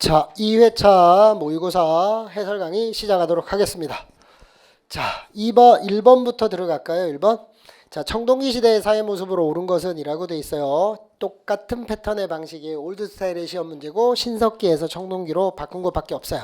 자, 2회차 모의고사 해설 강의 시작하도록 하겠습니다. 자, 1번부터 들어갈까요? 1번. 자, 청동기 시대의 사회 모습으로 옳은 것은 이라고 돼 있어요. 똑같은 패턴의 방식이 올드 스타일의 시험 문제고 신석기에서 청동기로 바꾼 것밖에 없어요.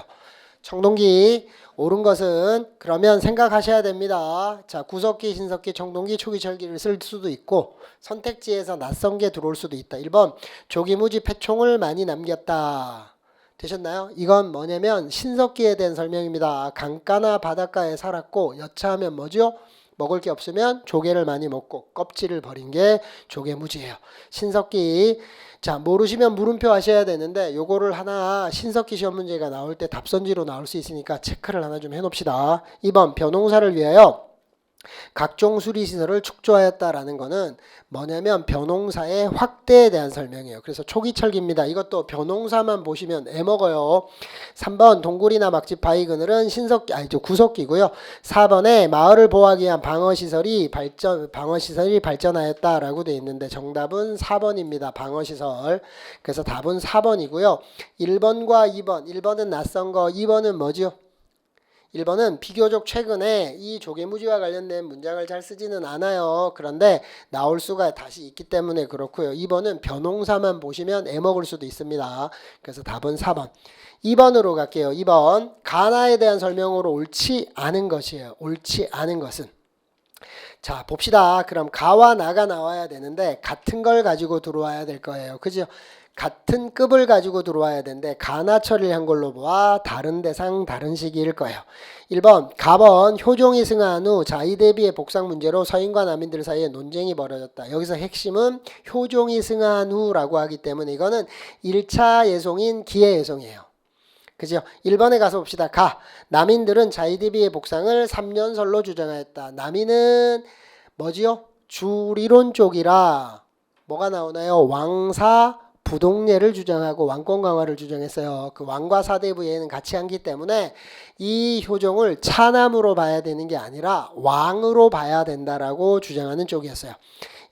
청동기 옳은 것은 그러면 생각하셔야 됩니다. 자, 구석기, 신석기, 청동기, 초기철기를 쓸 수도 있고 선택지에서 낯선 게 들어올 수도 있다. 1번 조기무지 패총을 많이 남겼다. 되셨나요? 이건 뭐냐면 신석기에 대한 설명입니다. 강가나 바닷가에 살았고 여차하면 뭐죠? 먹을 게 없으면 조개를 많이 먹고 껍질을 버린 게 조개무지예요. 신석기. 자, 모르시면 물음표 하셔야 되는데 요거를 하나 신석기 시험 문제가 나올 때 답선지로 나올 수 있으니까 체크를 하나 좀 해놓읍시다. 2번 벼농사를 위하여 각종 수리시설을 축조하였다라는 거는 뭐냐면 벼농사의 확대에 대한 설명이에요. 그래서 초기철기입니다. 이것도 벼농사만 보시면 애먹어요. 3번 동굴이나 막집 바위 그늘은 구석기고요. 4번에 마을을 보호하기 위한 방어시설이 발전하였다라고 되어 있는데 정답은 4번입니다. 방어시설. 그래서 답은 4번이고요. 1번과 2번. 1번은 낯선 거, 2번은 뭐죠? 1번은 비교적 최근에 이 조개무지와 관련된 문장을 잘 쓰지는 않아요. 그런데 나올 수가 다시 있기 때문에 그렇고요. 2번은 벼농사만 보시면 애먹을 수도 있습니다. 그래서 답은 4번. 2번으로 갈게요. 2번 가나에 대한 설명으로 옳지 않은 것이에요. 옳지 않은 것은. 자, 봅시다. 그럼 가와 나가 나와야 되는데 같은 걸 가지고 들어와야 될 거예요. 그죠? 같은 급을 가지고 들어와야 되는데 가나 처리를 한 걸로 보아 다른 대상 다른 시기일 거예요. 1번 갑은 효종이 승하한 후 자의 대비의 복상 문제로 서인과 남인들 사이에 논쟁이 벌어졌다. 여기서 핵심은 효종이 승하한 후라고 하기 때문에 이거는 1차 예송인 기해 예송이에요. 그죠? 1번에 가서 봅시다. 남인들은 자의 대비의 복상을 3년설로 주장하였다. 남인은 뭐지요? 주리론 쪽이라 뭐가 나오나요? 왕사 부동례를 주장하고 왕권 강화를 주장했어요. 그 왕과 사대부에는 같이 한기 때문에 이 효종을 차남으로 봐야 되는 게 아니라 왕으로 봐야 된다라고 주장하는 쪽이었어요.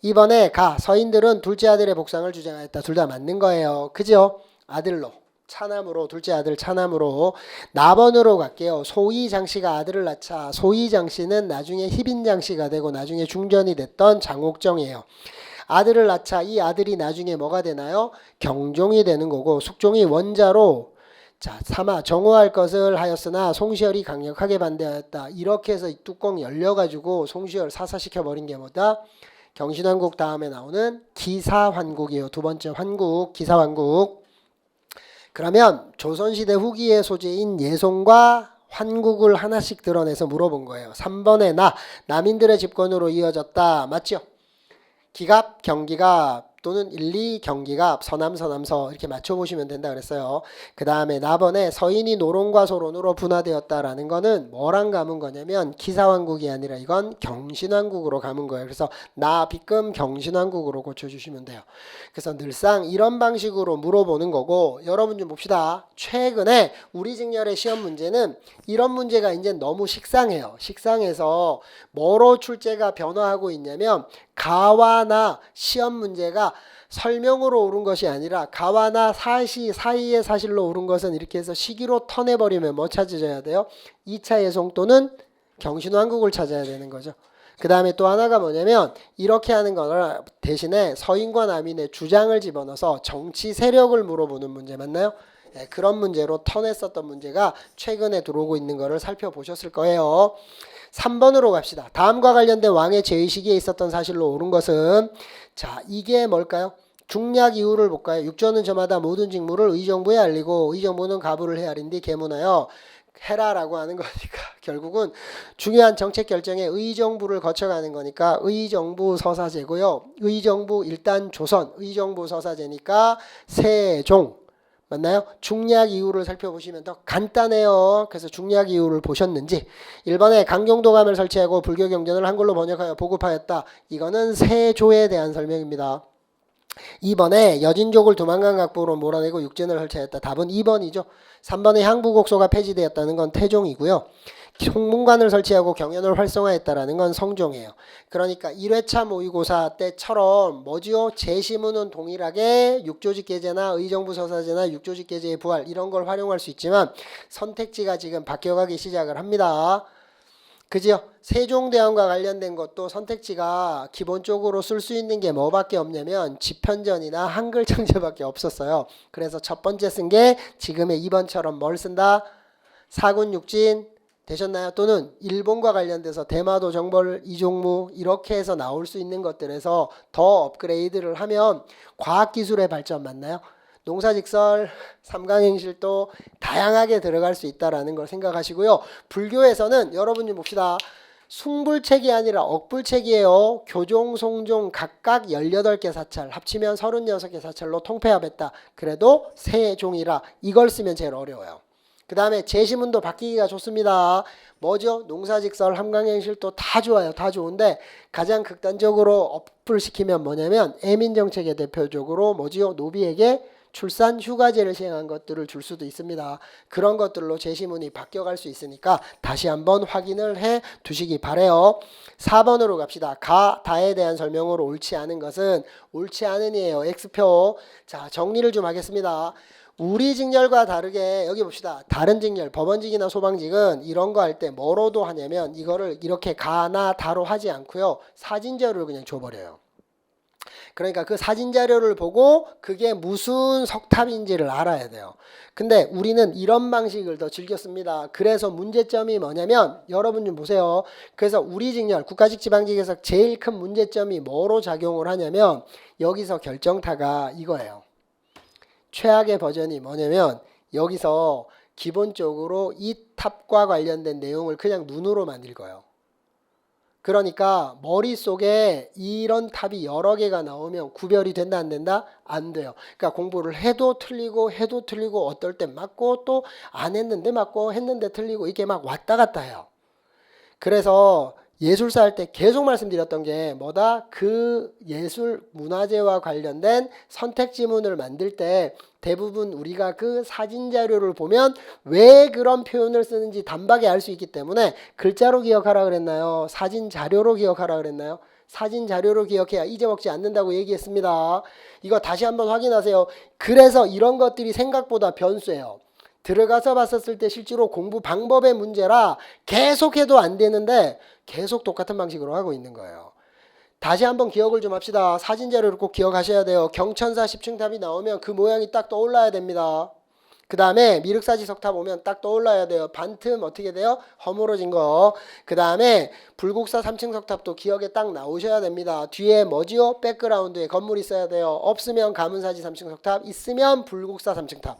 이번에 서인들은 둘째 아들의 복상을 주장하였다. 둘 다 맞는 거예요. 그죠? 아들로. 차남으로 둘째 아들 차남으로. 나번으로 갈게요. 소이장씨가 아들을 낳자 소이장씨는 나중에 희빈장씨가 되고 나중에 중전이 됐던 장옥정이에요. 아들을 낳자 이 아들이 나중에 뭐가 되나요? 경종이 되는 거고 숙종이 원자로 삼아 정오할 것을 하였으나 송시열이 강력하게 반대하였다. 이렇게 해서 이 뚜껑 열려가지고 송시열 사사시켜버린 게 뭐다? 경신환국 다음에 나오는 기사환국이에요. 두 번째 환국 기사환국. 그러면 조선시대 후기의 소재인 예송과 환국을 하나씩 드러내서 물어본 거예요. 3번에 남인들의 집권으로 이어졌다. 맞죠? 기갑, 경기갑 또는 1, 2 경기갑, 서남, 서남서 이렇게 맞춰보시면 된다 그랬어요. 그 다음에 나번에 서인이 노론과 소론으로 분화되었다라는 거는 뭐랑 감은 거냐면 기사왕국이 아니라 이건 경신왕국으로 감은 거예요. 그래서 비금 경신왕국으로 고쳐주시면 돼요. 그래서 늘상 이런 방식으로 물어보는 거고 여러분 좀 봅시다. 최근에 우리 직렬의 시험 문제는 이런 문제가 이제 너무 식상해요. 식상해서 뭐로 출제가 변화하고 있냐면 가와 나 시험 문제가 설명으로 옳은 것이 아니라 가와 나 사이의 사실로 옳은 것은 이렇게 해서 시기로 턴해버리면 뭐 찾아줘야 돼요? 2차 예송 또는 경신왕국을 찾아야 되는 거죠. 그 다음에 또 하나가 뭐냐면 이렇게 하는 거를 대신에 서인과 남인의 주장을 집어넣어서 정치 세력을 물어보는 문제 맞나요? 네, 그런 문제로 턴했었던 문제가 최근에 들어오고 있는 거를 살펴보셨을 거예요. 3번으로 갑시다. 다음과 관련된 왕의 제위 시기에 있었던 사실로 옳은 것은 이게 뭘까요? 중략 이유를 볼까요? 육조는 저마다 모든 직무를 의정부에 알리고 의정부는 가부를 헤아린뒤 계문하여 해라라고 하는 거니까 결국은 중요한 정책 결정에 의정부를 거쳐가는 거니까 의정부 서사제고요. 의정부 일단 조선 의정부 서사제니까 세종 맞나요? 중략 이유를 살펴보시면 더 간단해요. 그래서 중략 이유를 보셨는지 1번에 강경도감을 설치하고 불교 경전을 한글로 번역하여 보급하였다. 이거는 세조에 대한 설명입니다. 2번에 여진족을 두만강 각부로 몰아내고 육진을 설치하였다. 답은 2번이죠. 3번에 향부곡소가 폐지되었다는 건 태종이고요. 송문관을 설치하고 경연을 활성화했다라는 건 성종이에요. 그러니까 1회차 모의고사 때처럼 뭐지요? 제시문은 동일하게 육조직계제나 의정부서사제나 육조직계제의 부활 이런 걸 활용할 수 있지만 선택지가 지금 바뀌어가기 시작을 합니다. 그지요? 세종대왕과 관련된 것도 선택지가 기본적으로 쓸 수 있는 게 뭐밖에 없냐면 지편전이나 한글 창제밖에 없었어요. 그래서 첫 번째 쓴 게 지금의 2번처럼 뭘 쓴다? 사군육진 되셨나요? 또는 일본과 관련돼서 대마도 정벌 이종무 이렇게 해서 나올 수 있는 것들에서 더 업그레이드를 하면 과학기술의 발전 맞나요? 농사직설, 삼강행실도 다양하게 들어갈 수 있다는 걸 생각하시고요. 불교에서는 여러분 좀 봅시다. 숭불책이 아니라 억불책이에요. 교종, 송종 각각 18개 사찰 합치면 36개 사찰로 통폐합했다. 그래도 세종이라 이걸 쓰면 제일 어려워요. 그 다음에 제시문도 바뀌기가 좋습니다. 뭐죠? 농사직설, 함강행실도 다 좋아요. 다 좋은데 가장 극단적으로 업불시키면 뭐냐면 애민정책의 대표적으로 뭐지요? 노비에게 출산 휴가제를 시행한 것들을 줄 수도 있습니다. 그런 것들로 제시문이 바뀌어갈 수 있으니까 다시 한번 확인을 해 두시기 바래요. 4번으로 갑시다. 가, 다에 대한 설명으로 옳지 않은 것은 옳지 않은이에요. X표. 자, 정리를 좀 하겠습니다. 우리 직렬과 다르게 여기 봅시다. 다른 직렬, 법원직이나 소방직은 이런 거 할 때 뭐로도 하냐면 이거를 이렇게 가나 다로 하지 않고요. 사진자료를 그냥 줘버려요. 그러니까 그 사진 자료를 보고 그게 무슨 석탑인지를 알아야 돼요. 근데 우리는 이런 방식을 더 즐겼습니다. 그래서 문제점이 뭐냐면 여러분 좀 보세요. 그래서 우리 직렬, 국가직 지방직에서 제일 큰 문제점이 뭐로 작용을 하냐면 여기서 결정타가 이거예요. 최악의 버전이 뭐냐면 여기서 기본적으로 이 탑과 관련된 내용을 그냥 눈으로만 읽어요. 그러니까 머릿속에 이런 탑이 여러 개가 나오면 구별이 된다 안 된다? 안 돼요. 그러니까 공부를 해도 틀리고 어떨 땐 맞고 또 안 했는데 맞고 했는데 틀리고 이게 막 왔다 갔다 해요. 그래서 예술사 할 때 계속 말씀드렸던 게 뭐다? 그 예술 문화재와 관련된 선택 지문을 만들 때 대부분 우리가 그 사진 자료를 보면 왜 그런 표현을 쓰는지 단박에 알 수 있기 때문에 글자로 기억하라 그랬나요? 사진 자료로 기억하라 그랬나요? 사진 자료로 기억해야 잊어먹지 않는다고 얘기했습니다. 이거 다시 한번 확인하세요. 그래서 이런 것들이 생각보다 변수예요. 들어가서 봤었을 때 실제로 공부 방법의 문제라 계속해도 안 되는데 계속 똑같은 방식으로 하고 있는 거예요. 다시 한번 기억을 좀 합시다. 사진 자료를 꼭 기억하셔야 돼요. 경천사 10층탑이 나오면 그 모양이 딱 떠올라야 됩니다. 그 다음에 미륵사지 석탑 오면 딱 떠올라야 돼요. 반틈 어떻게 돼요? 허물어진 거. 그 다음에 불국사 3층 석탑도 기억에 딱 나오셔야 됩니다. 뒤에 뭐지요? 백그라운드에 건물 있어야 돼요. 없으면 가문사지 3층 석탑, 있으면 불국사 3층 탑.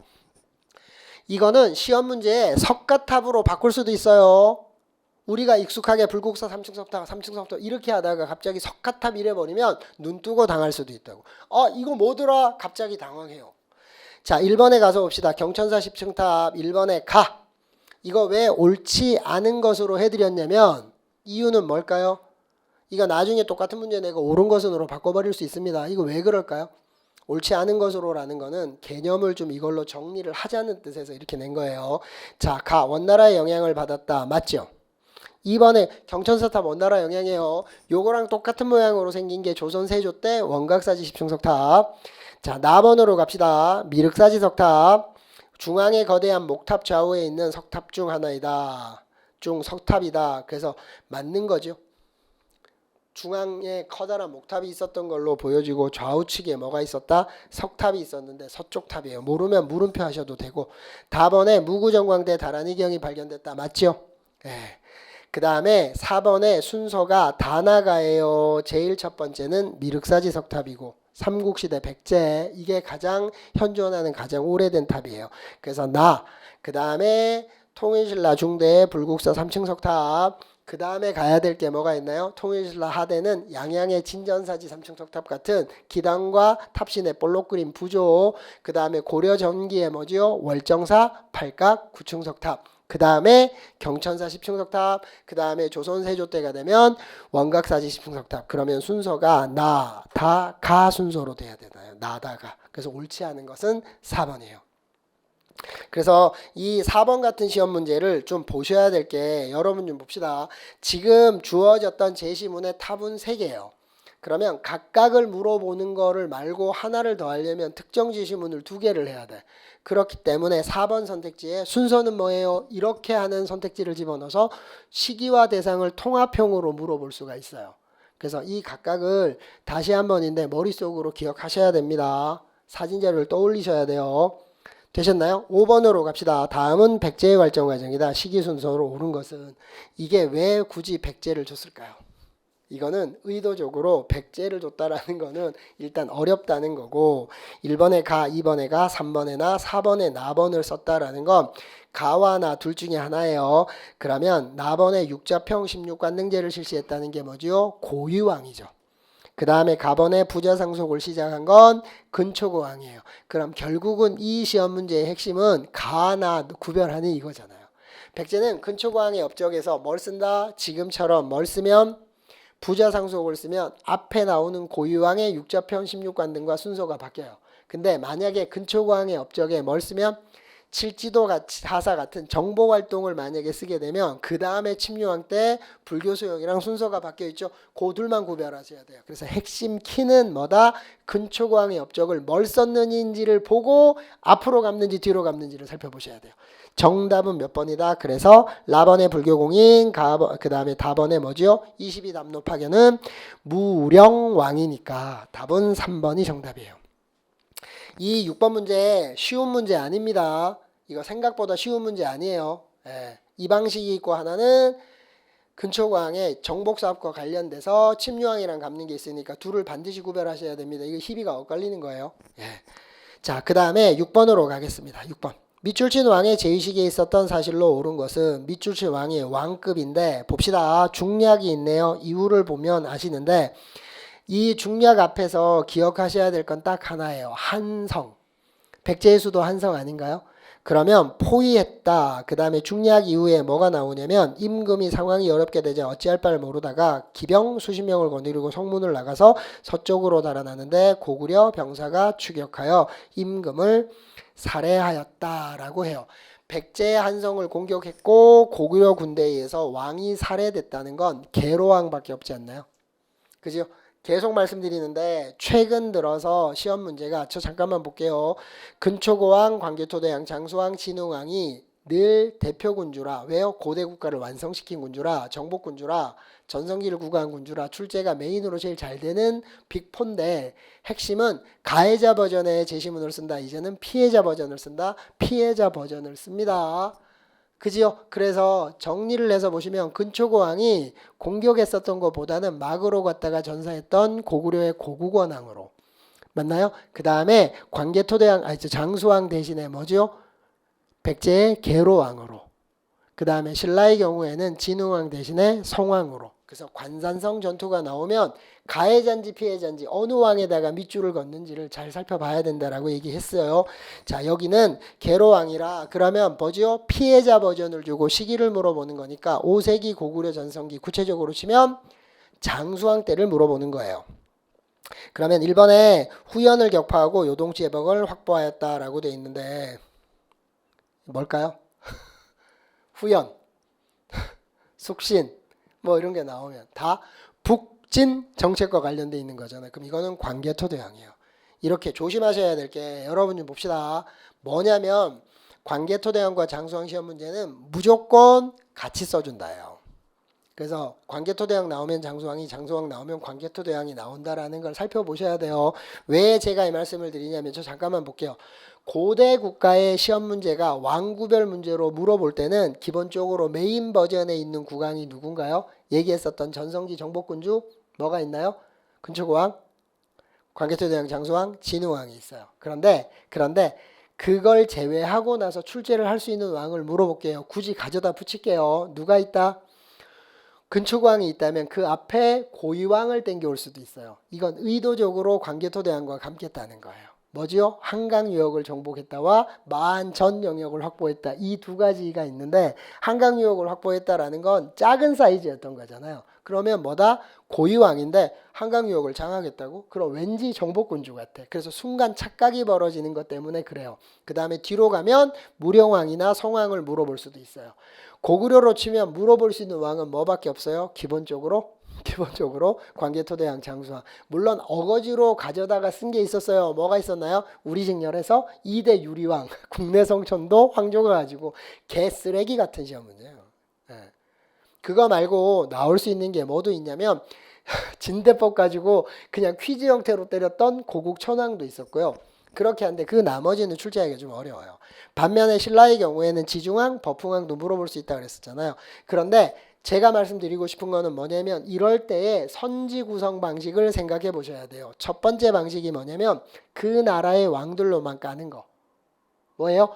이거는 시험 문제에 석가탑으로 바꿀 수도 있어요. 우리가 익숙하게 불국사 3층 석탑, 3층 석탑 이렇게 하다가 갑자기 석가탑 이래버리면 눈 뜨고 당할 수도 있다고. 이거 뭐더라? 갑자기 당황해요. 자, 1번에 가서 봅시다. 경천사 10층 탑 1번에 가. 이거 왜 옳지 않은 것으로 해드렸냐면 이유는 뭘까요? 이거 나중에 똑같은 문제 내고 옳은 것으로 바꿔버릴 수 있습니다. 이거 왜 그럴까요? 옳지 않은 것으로라는 거는 개념을 좀 이걸로 정리를 하자는 뜻에서 이렇게 낸 거예요. 자, 가 원나라의 영향을 받았다. 맞죠? 2번에 경천사탑 원나라 영향이에요. 요거랑 똑같은 모양으로 생긴 게 조선 세조 때 원각사지 10층 석탑. 자, 나번으로 갑시다. 미륵사지 석탑. 중앙에 거대한 목탑 좌우에 있는 석탑 중 하나이다. 중 석탑이다. 그래서 맞는 거죠. 중앙에 커다란 목탑이 있었던 걸로 보여지고 좌우측에 뭐가 있었다? 석탑이 있었는데 서쪽 탑이에요. 모르면 물음표 하셔도 되고. 다번에 무구정광대 다란이경이 발견됐다. 맞죠? 예. 그 다음에 4번에 순서가 다나가예요. 제일 첫 번째는 미륵사지 석탑이고 삼국시대 백제 이게 가장 현존하는 가장 오래된 탑이에요. 그래서 그 다음에 통일신라 중대 불국사 3층 석탑 그 다음에 가야 될 게 뭐가 있나요? 통일신라 하대는 양양의 진전사지 3층 석탑 같은 기단과 탑신의 볼록 그림 부조 그 다음에 고려 전기의 뭐지요? 월정사 팔각 9층 석탑 그 다음에 경천사 10층 석탑 그 다음에 조선 세조 때가 되면 원각사지 10층 석탑 그러면 순서가 나, 다, 가 순서로 돼야 되나요? 나다가 그래서 옳지 않은 것은 4번이에요. 그래서 이 4번 같은 시험 문제를 좀 보셔야 될 게 여러분 좀 봅시다. 지금 주어졌던 제시문의 탑은 3개예요. 그러면 각각을 물어보는 거를 말고 하나를 더 하려면 특정 지시문을 2개를 해야 돼. 그렇기 때문에 4번 선택지에 순서는 뭐예요? 이렇게 하는 선택지를 집어넣어서 시기와 대상을 통합형으로 물어볼 수가 있어요. 그래서 이 각각을 다시 한 번인데 머릿속으로 기억하셔야 됩니다. 사진 자료를 떠올리셔야 돼요. 되셨나요? 5번으로 갑시다. 다음은 백제의 발전 과정이다. 시기 순서로 옳은 것은 이게 왜 굳이 백제를 줬을까요? 이거는 의도적으로 백제를 줬다라는 거는 일단 어렵다는 거고 1번에 가, 2번에 가, 3번에 나, 4번에 나번을 썼다라는 건 가와 나 둘 중에 하나예요. 그러면 나번에 육자평 16관능제를 실시했다는 게 뭐죠? 고유왕이죠. 그 다음에 가번에 부자상속을 시작한 건 근초고왕이에요. 그럼 결국은 이 시험 문제의 핵심은 가나 구별하는 이거잖아요. 백제는 근초고왕의 업적에서 뭘 쓴다? 지금처럼 뭘 쓰면 부자상속을 쓰면 앞에 나오는 고유왕의 육자편 16관 등과 순서가 바뀌어요. 근데 만약에 근초고왕의 업적에 뭘 쓰면 칠지도 하사 같은 정보활동을 만약에 쓰게 되면 그 다음에 침유왕 때 불교수용이랑 순서가 바뀌어 있죠. 그 둘만 구별하셔야 돼요. 그래서 핵심 키는 뭐다? 근초고왕의 업적을 뭘 썼는지를 보고 앞으로 갔는지 뒤로 갔는지를 살펴보셔야 돼요. 정답은 몇 번이다? 그래서 라번의 불교공인, 그 다음에 다번의 뭐죠? 22답노파견은 무령왕이니까 답은 3번이 정답이에요. 이 6번 문제 쉬운 문제 아닙니다. 이거 생각보다 쉬운 문제 아니에요. 예. 이 방식이 있고 하나는 근초고왕의 정복사업과 관련돼서 침유왕이랑 갚는 게 있으니까 둘을 반드시 구별하셔야 됩니다. 이거 희비가 엇갈리는 거예요. 예. 자, 그 다음에 6번으로 가겠습니다. 6번. 밑줄친 왕의 제위식에 있었던 사실로 옳은 것은 밑줄친 왕이 왕급인데 봅시다. 중략이 있네요. 이유를 보면 아시는데 이 중략 앞에서 기억하셔야 될 건 딱 하나예요. 한성. 백제의 수도 한성 아닌가요? 그러면 포위했다. 그 다음에 중략 이후에 뭐가 나오냐면 임금이 상황이 어렵게 되자 어찌할 바를 모르다가 기병 수십 명을 거느리고 성문을 나가서 서쪽으로 달아나는데 고구려 병사가 추격하여 임금을 살해하였다라고 해요. 백제의 한성을 공격했고 고구려 군대에 의해서 왕이 살해됐다는 건 계로왕밖에 없지 않나요? 그죠? 계속 말씀드리는데 최근 들어서 시험 문제가 저 잠깐만 볼게요. 근초고왕, 광개토대왕, 장수왕, 진흥왕이 늘 대표 군주라 왜요? 고대 국가를 완성시킨 군주라 정복 군주라 전성기를 구가한 군주라 출제가 메인으로 제일 잘 되는 빅4인데 핵심은 가해자 버전의 제시문을 쓴다. 이제는 피해자 버전을 쓴다. 피해자 버전을 씁니다. 그지요? 그래서 정리를 해서 보시면 근초고왕이 공격했었던 것보다는 막으로 갔다가 전사했던 고구려의 고국원왕으로 맞나요? 그 다음에 광개토대왕 장수왕 대신에 뭐죠? 백제의 계로왕으로 그 다음에 신라의 경우에는 진흥왕 대신에 성왕으로 그래서 관산성 전투가 나오면 가해자인지 피해자인지 어느 왕에다가 밑줄을 걷는지를 잘 살펴봐야 된다라고 얘기했어요. 자, 여기는 계로왕이라 그러면 뭐지요? 피해자 버전을 주고 시기를 물어보는 거니까 5세기 고구려 전성기 구체적으로 치면 장수왕 때를 물어보는 거예요. 그러면 1번에 후연을 격파하고 요동치 예복을 확보하였다라고 돼 있는데 뭘까요? 후연, 숙신 뭐 이런 게 나오면 다 북진 정책과 관련돼 있는 거잖아요. 그럼 이거는 광개토대왕이에요. 이렇게 조심하셔야 될 게 여러분 좀 봅시다. 뭐냐면 광개토대왕과 장수왕 시험 문제는 무조건 같이 써준다요. 그래서 광개토대왕 나오면 장수왕이, 장수왕 나오면 광개토대왕이 나온다라는 걸 살펴보셔야 돼요. 왜 제가 이 말씀을 드리냐면 저 잠깐만 볼게요. 고대 국가의 시험 문제가 왕구별 문제로 물어볼 때는 기본적으로 메인 버전에 있는 국왕이 누군가요? 얘기했었던 전성기 정복군주 뭐가 있나요? 근초고왕, 광개토대왕, 장수왕, 진흥왕이 있어요. 그런데 그걸 제외하고 나서 출제를 할 수 있는 왕을 물어볼게요. 굳이 가져다 붙일게요. 누가 있다? 근초고왕이 있다면 그 앞에 고유왕을 땡겨올 수도 있어요. 이건 의도적으로 광개토대왕과 감겠다는 거예요. 뭐지요? 한강 유역을 정복했다와 마한 전 영역을 확보했다. 이 두 가지가 있는데 한강 유역을 확보했다라는 건 작은 사이즈였던 거잖아요. 그러면 뭐다? 고유왕인데 한강 유역을 장악했다고? 그럼 왠지 정복군주 같아. 그래서 순간 착각이 벌어지는 것 때문에 그래요. 그 다음에 뒤로 가면 무령왕이나 성왕을 물어볼 수도 있어요. 고구려로 치면 물어볼 수 있는 왕은 뭐밖에 없어요? 기본적으로 광개토대왕 장수왕. 물론 어거지로 가져다가 쓴 게 있었어요. 뭐가 있었나요? 우리 직렬에서 2대 유리왕 국내성천도 황조가 가지고 개쓰레기 같은 시험 문제예요. 예. 그거 말고 나올 수 있는 게 뭐도 있냐면 진대법 가지고 그냥 퀴즈 형태로 때렸던 고국 천왕도 있었고요. 그렇게 한데 그 나머지는 출제하기가 좀 어려워요. 반면에 신라의 경우에는 지중왕, 버풍왕도 물어볼 수 있다 그랬었잖아요. 그런데 제가 말씀드리고 싶은 거는 뭐냐면 이럴 때에 선지 구성 방식을 생각해 보셔야 돼요. 첫 번째 방식이 뭐냐면 그 나라의 왕들로만 까는 거. 뭐예요?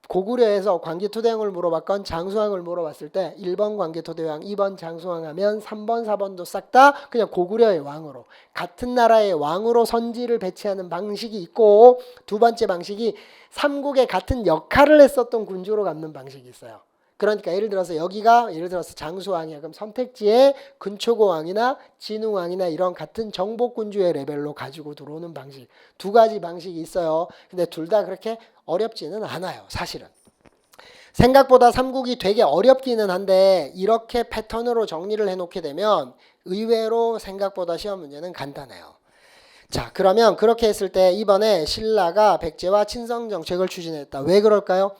고구려에서 광개토대왕을 물어봤건 장수왕을 물어봤을 때 1번 광개토대왕, 2번 장수왕 하면 3번, 4번도 싹 다 그냥 고구려의 왕으로 같은 나라의 왕으로 선지를 배치하는 방식이 있고 두 번째 방식이 삼국의 같은 역할을 했었던 군주로 갖는 방식이 있어요. 그러니까 예를 들어서 여기가 예를 들어서 장수왕이야. 그럼 선택지에 근초고왕이나 진흥왕이나 이런 같은 정복군주의 레벨로 가지고 들어오는 방식. 두 가지 방식이 있어요. 근데 둘 다 그렇게 어렵지는 않아요. 사실은. 생각보다 삼국이 되게 어렵기는 한데 이렇게 패턴으로 정리를 해놓게 되면 의외로 생각보다 시험 문제는 간단해요. 자, 그러면 그렇게 했을 때 이번에 신라가 백제와 친성 정책을 추진했다. 왜 그럴까요?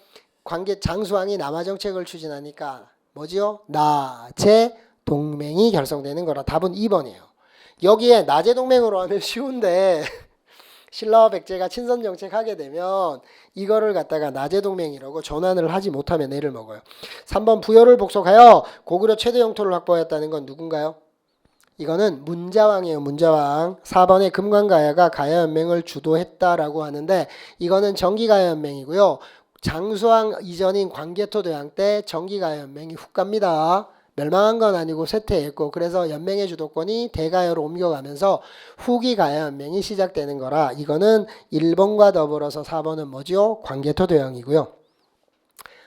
장수왕이 남하 정책을 추진하니까 뭐지요? 나제 동맹이 결성되는 거라. 답은 2번이에요. 여기에 나제 동맹으로 하면 쉬운데 신라와 백제가 친선 정책하게 되면 이거를 갖다가 나제 동맹이라고 전환을 하지 못하면 애를 먹어요. 3번 부여를 복속하여 고구려 최대 영토를 확보했다는 건 누군가요? 이거는 문자왕이에요. 문자왕. 4번에 금관가야가 가야연맹을 주도했다라고 하는데 이거는 정기가야연맹이고요. 장수왕 이전인 광개토대왕 때 정기가야연맹이 훅 갑니다. 멸망한 건 아니고 쇠퇴했고 그래서 연맹의 주도권이 대가야로 옮겨가면서 후기 가야연맹이 시작되는 거라 이거는 1번과 더불어서 4번은 뭐죠? 광개토대왕이고요.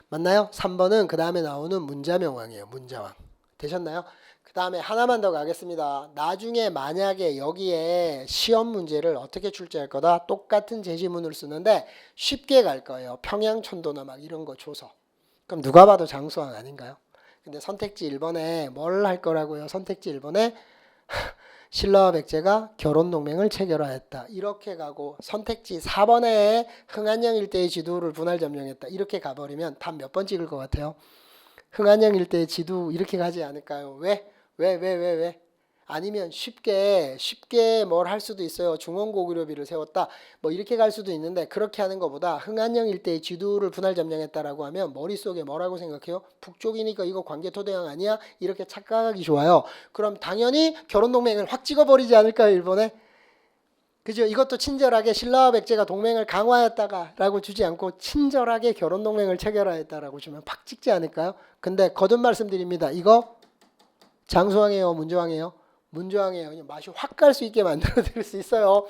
맞나요? 3번은 그 다음에 나오는 문자명왕이에요. 문자왕. 되셨나요? 그 다음에 하나만 더 가겠습니다. 나중에 만약에 여기에 시험 문제를 어떻게 출제할 거다? 똑같은 제시문을 쓰는데 쉽게 갈 거예요. 평양천도나 막 이런 거 줘서. 그럼 누가 봐도 장수왕 아닌가요? 근데 선택지 1번에 뭘 할 거라고요? 선택지 1번에 신라와 백제가 결혼동맹을 체결하였다. 이렇게 가고 선택지 4번에 흥안영 일대의 지도를 분할 점령했다. 이렇게 가버리면 답 몇 번 찍을 것 같아요? 흥안영 일대의 지도 이렇게 가지 않을까요? 왜? 아니면 쉽게 뭘 할 수도 있어요. 중원고구려비를 세웠다. 뭐 이렇게 갈 수도 있는데 그렇게 하는 것보다 흥안영 일대의 지도를 분할 점령했다라고 하면 머릿속에 뭐라고 생각해요? 북쪽이니까 이거 광개토대왕 아니야? 이렇게 착각하기 좋아요. 그럼 당연히 결혼동맹을 확 찍어버리지 않을까요? 일본에? 그죠? 이것도 친절하게 신라와 백제가 동맹을 강화했다가 라고 주지 않고 친절하게 결혼동맹을 체결하였다라고 주면 팍 찍지 않을까요? 근데 거듭 말씀드립니다. 이거 장수왕이에요? 문조왕이에요? 문조왕이에요. 그냥 맛이 확 갈 수 있게 만들어 드릴 수 있어요.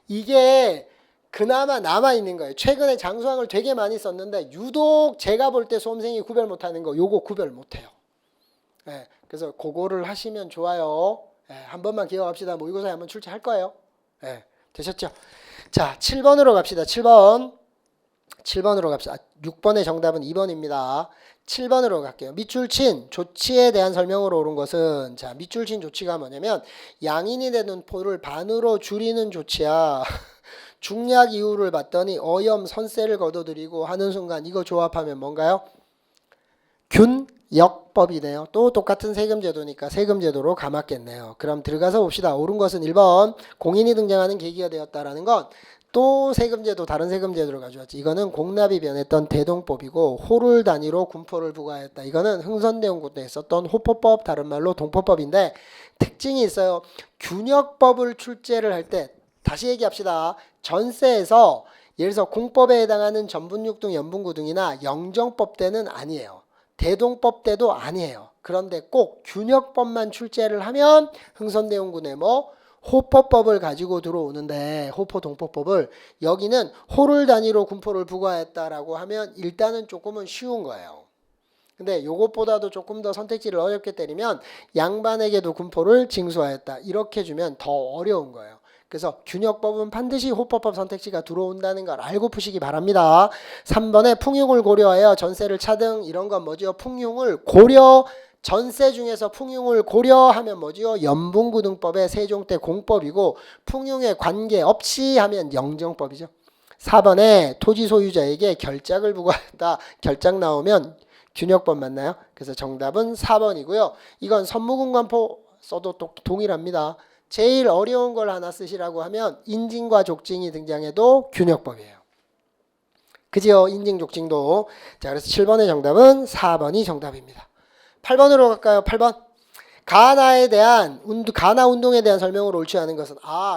이게 그나마 남아있는 거예요. 최근에 장수왕을 되게 많이 썼는데 유독 제가 볼 때 수험생이 구별 못하는 거 요거 구별 못해요. 네, 그래서 그거를 하시면 좋아요. 네, 한 번만 기억합시다. 모의고사에 한번 출제할 거예요. 네, 되셨죠? 자, 7번으로 갑시다. 7번으로 갑시다. 6번의 정답은 2번입니다. 7번으로 갈게요. 밑줄친 조치에 대한 설명으로 옳은 것은 자 밑줄친 조치가 뭐냐면 양인이 되는 포를 반으로 줄이는 조치야. 중약 이유를 봤더니 어염 선세를 거둬들이고 하는 순간 이거 조합하면 뭔가요? 균역법이네요. 또 똑같은 세금제도니까 세금제도로 감았겠네요. 그럼 들어가서 봅시다. 옳은 것은 1번 공인이 등장하는 계기가 되었다라는 건 또 세금제도 다른 세금제도를 가져왔지. 이거는 공납이 변했던 대동법이고 호를 단위로 군포를 부과했다. 이거는 흥선대원군 때 있었던 호포법 다른 말로 동포법인데 특징이 있어요. 균역법을 출제를 할 때 다시 얘기합시다. 전세에서 예를 들어서 공법에 해당하는 전분육등 연분구등이나 영정법 때는 아니에요. 대동법 때도 아니에요. 그런데 꼭 균역법만 출제를 하면 흥선대원군의 뭐 호포법을 가지고 들어오는데 호포 동포법을 여기는 호를 단위로 군포를 부과했다라고 하면 일단은 조금은 쉬운 거예요. 근데 요것보다도 조금 더 선택지를 어렵게 때리면 양반에게도 군포를 징수하였다. 이렇게 주면 더 어려운 거예요. 그래서 균역법은 반드시 호포법 선택지가 들어온다는 걸 알고 푸시기 바랍니다. 3번에 풍융을 고려하여 전세를 차등 이런 건 뭐죠? 풍융을 고려 전세 중에서 풍융을 고려하면 뭐지요? 연분구등법의 세종때 공법이고 풍융에 관계없이 하면 영정법이죠. 4번에 토지 소유자에게 결작을 부과했다. 결작 나오면 균역법 맞나요? 그래서 정답은 4번이고요. 이건 선무궁관포 써도 동일합니다. 제일 어려운 걸 하나 쓰시라고 하면 인징과 족징이 등장해도 균역법이에요. 그지요? 인징 족징도. 자, 그래서 7번의 정답은 4번이 정답입니다. 8번으로 갈까요? 8번. 가나 운동에 대한 설명을 옳지 않은 것은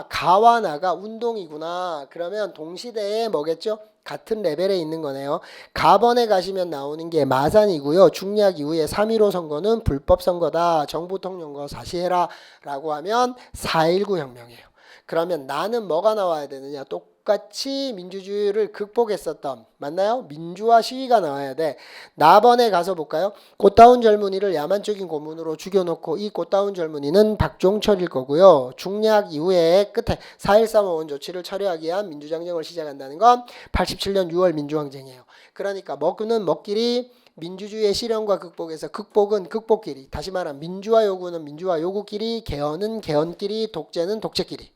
가와 나가 운동이구나. 그러면 동시대에 뭐겠죠? 같은 레벨에 있는 거네요. 가번에 가시면 나오는 게 마산이고요. 중략 이후에 3.15 선거는 불법 선거다. 정부 통령거 사시해라 라고 하면 4.19 혁명이에요. 그러면 나는 뭐가 나와야 되느냐? 똑같이 민주주의를 극복했었던, 맞나요? 민주화 시위가 나와야 돼. 나번에 가서 볼까요? 꽃다운 젊은이를 야만적인 고문으로 죽여놓고 이 꽃다운 젊은이는 박종철일 거고요. 중략 이후에 끝에 4.13 5원 조치를 철회하기 위한 민주장정을 시작한다는 건 87년 6월 민주항쟁이에요. 그러니까 먹는 먹길이 민주주의의 실현과 극복에서 극복은 극복끼리, 다시 말하면 민주화 요구는 민주화 요구끼리, 개헌은 개헌끼리, 독재는 독재끼리.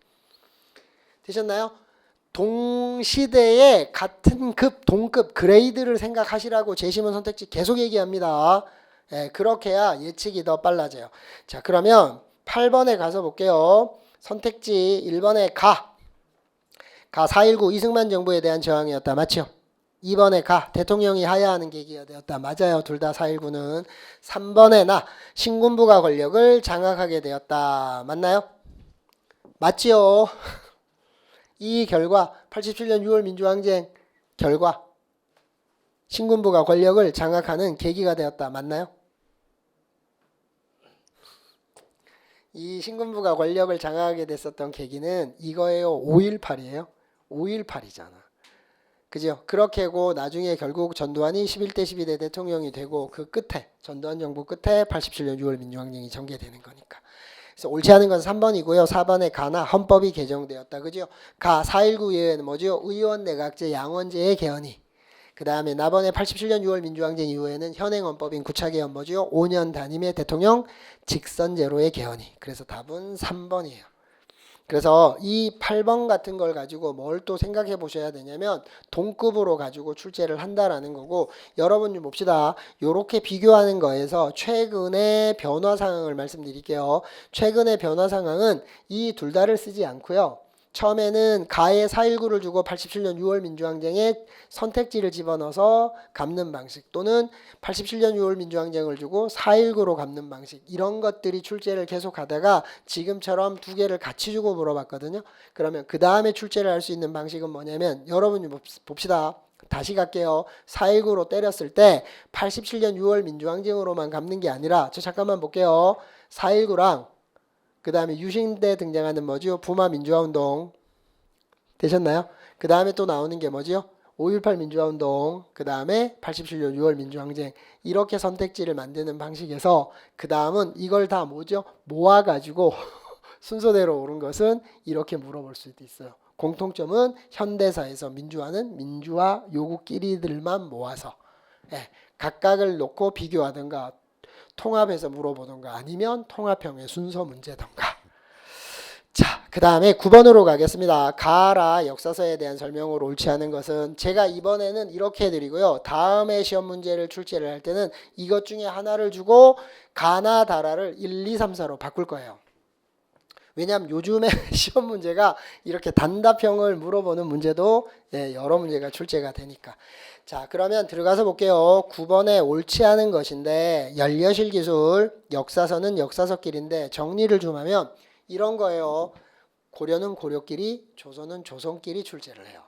되셨나요? 동시대에 같은 급, 동급, 그레이드를 생각하시라고 제시문 선택지 계속 얘기합니다. 그렇게 해야 예측이 더 빨라져요. 자, 그러면 8번에 가서 볼게요. 선택지 1번에 가 4.19 이승만 정부에 대한 저항이었다. 맞죠? 2번에 대통령이 하야하는 계기가 되었다. 맞아요. 둘 다 4.19는. 3번에 신군부가 권력을 장악하게 되었다. 맞나요? 맞지요? 이 결과 87년 6월 민주항쟁 결과 신군부가 권력을 장악하는 계기가 되었다. 맞나요? 이 신군부가 권력을 장악하게 됐었던 계기는 이거예요. 5.18이에요. 5.18이잖아. 그죠? 그렇게 하고 나중에 결국 전두환이 11대 12대 대통령이 되고 그 끝에 전두환 정부 끝에 87년 6월 민주항쟁이 전개되는 거니까. 그래서 옳지 않은 건 3번이고요. 4번에 가나 헌법이 개정되었다. 그죠? 4.19 이후에는 뭐죠? 의원 내각제 양원제의 개헌이. 그 다음에 나번에 87년 6월 민주항쟁 이후에는 현행 헌법인 구차개헌 뭐죠? 5년 단임의 대통령 직선제로의 개헌이. 그래서 답은 3번이에요. 그래서 이 8번 같은 걸 가지고 뭘 또 생각해 보셔야 되냐면 동급으로 가지고 출제를 한다라는 거고, 여러분 좀 봅시다. 요렇게 비교하는 거에서 최근의 변화 상황을 말씀드릴게요. 최근의 변화 상황은 이 둘 다를 쓰지 않고요. 처음에는 가에 4.19를 주고 87년 6월 민주항쟁에 선택지를 집어넣어서 갚는 방식, 또는 87년 6월 민주항쟁을 주고 4.19로 갚는 방식, 이런 것들이 출제를 계속하다가 지금처럼 두 개를 같이 주고 물어봤거든요. 그러면 그 다음에 출제를 할 수 있는 방식은 뭐냐면, 여러분이 봅시다. 다시 갈게요. 4.19로 때렸을 때 87년 6월 민주항쟁으로만 갚는 게 아니라, 저 잠깐만 볼게요. 4.19랑 그 다음에 유신때 등장하는 뭐지요? 부마 민주화운동. 되셨나요? 그 다음에 또 나오는 게 뭐지요? 5.18 민주화운동. 그 다음에 87년 6월 민주항쟁. 이렇게 선택지를 만드는 방식에서 그 다음은 이걸 다 뭐죠? 모아가지고 순서대로 옳은 것은 이렇게 물어볼 수도 있어요. 공통점은 현대사에서 민주화는 민주화 요구끼리들만 모아서 각각을 놓고 비교하든가 통합해서 물어보던가 아니면 통합형의 순서 문제던가. 자, 그 다음에 9번으로 가겠습니다. 가라 역사서에 대한 설명을 옳지 않은 것은, 제가 이번에는 이렇게 해드리고요. 다음에 시험 문제를 출제를 할 때는 이것 중에 하나를 주고 가나 다라를 1, 2, 3, 4로 바꿀 거예요. 왜냐하면 요즘에 시험 문제가 이렇게 단답형을 물어보는 문제도 여러 문제가 출제가 되니까. 자, 그러면 들어가서 볼게요. 9번에 옳지 않은 것인데, 연려실 기술, 역사서는 역사서끼리인데 정리를 좀 하면 이런 거예요. 고려는 고려끼리, 조선은 조선끼리 출제를 해요.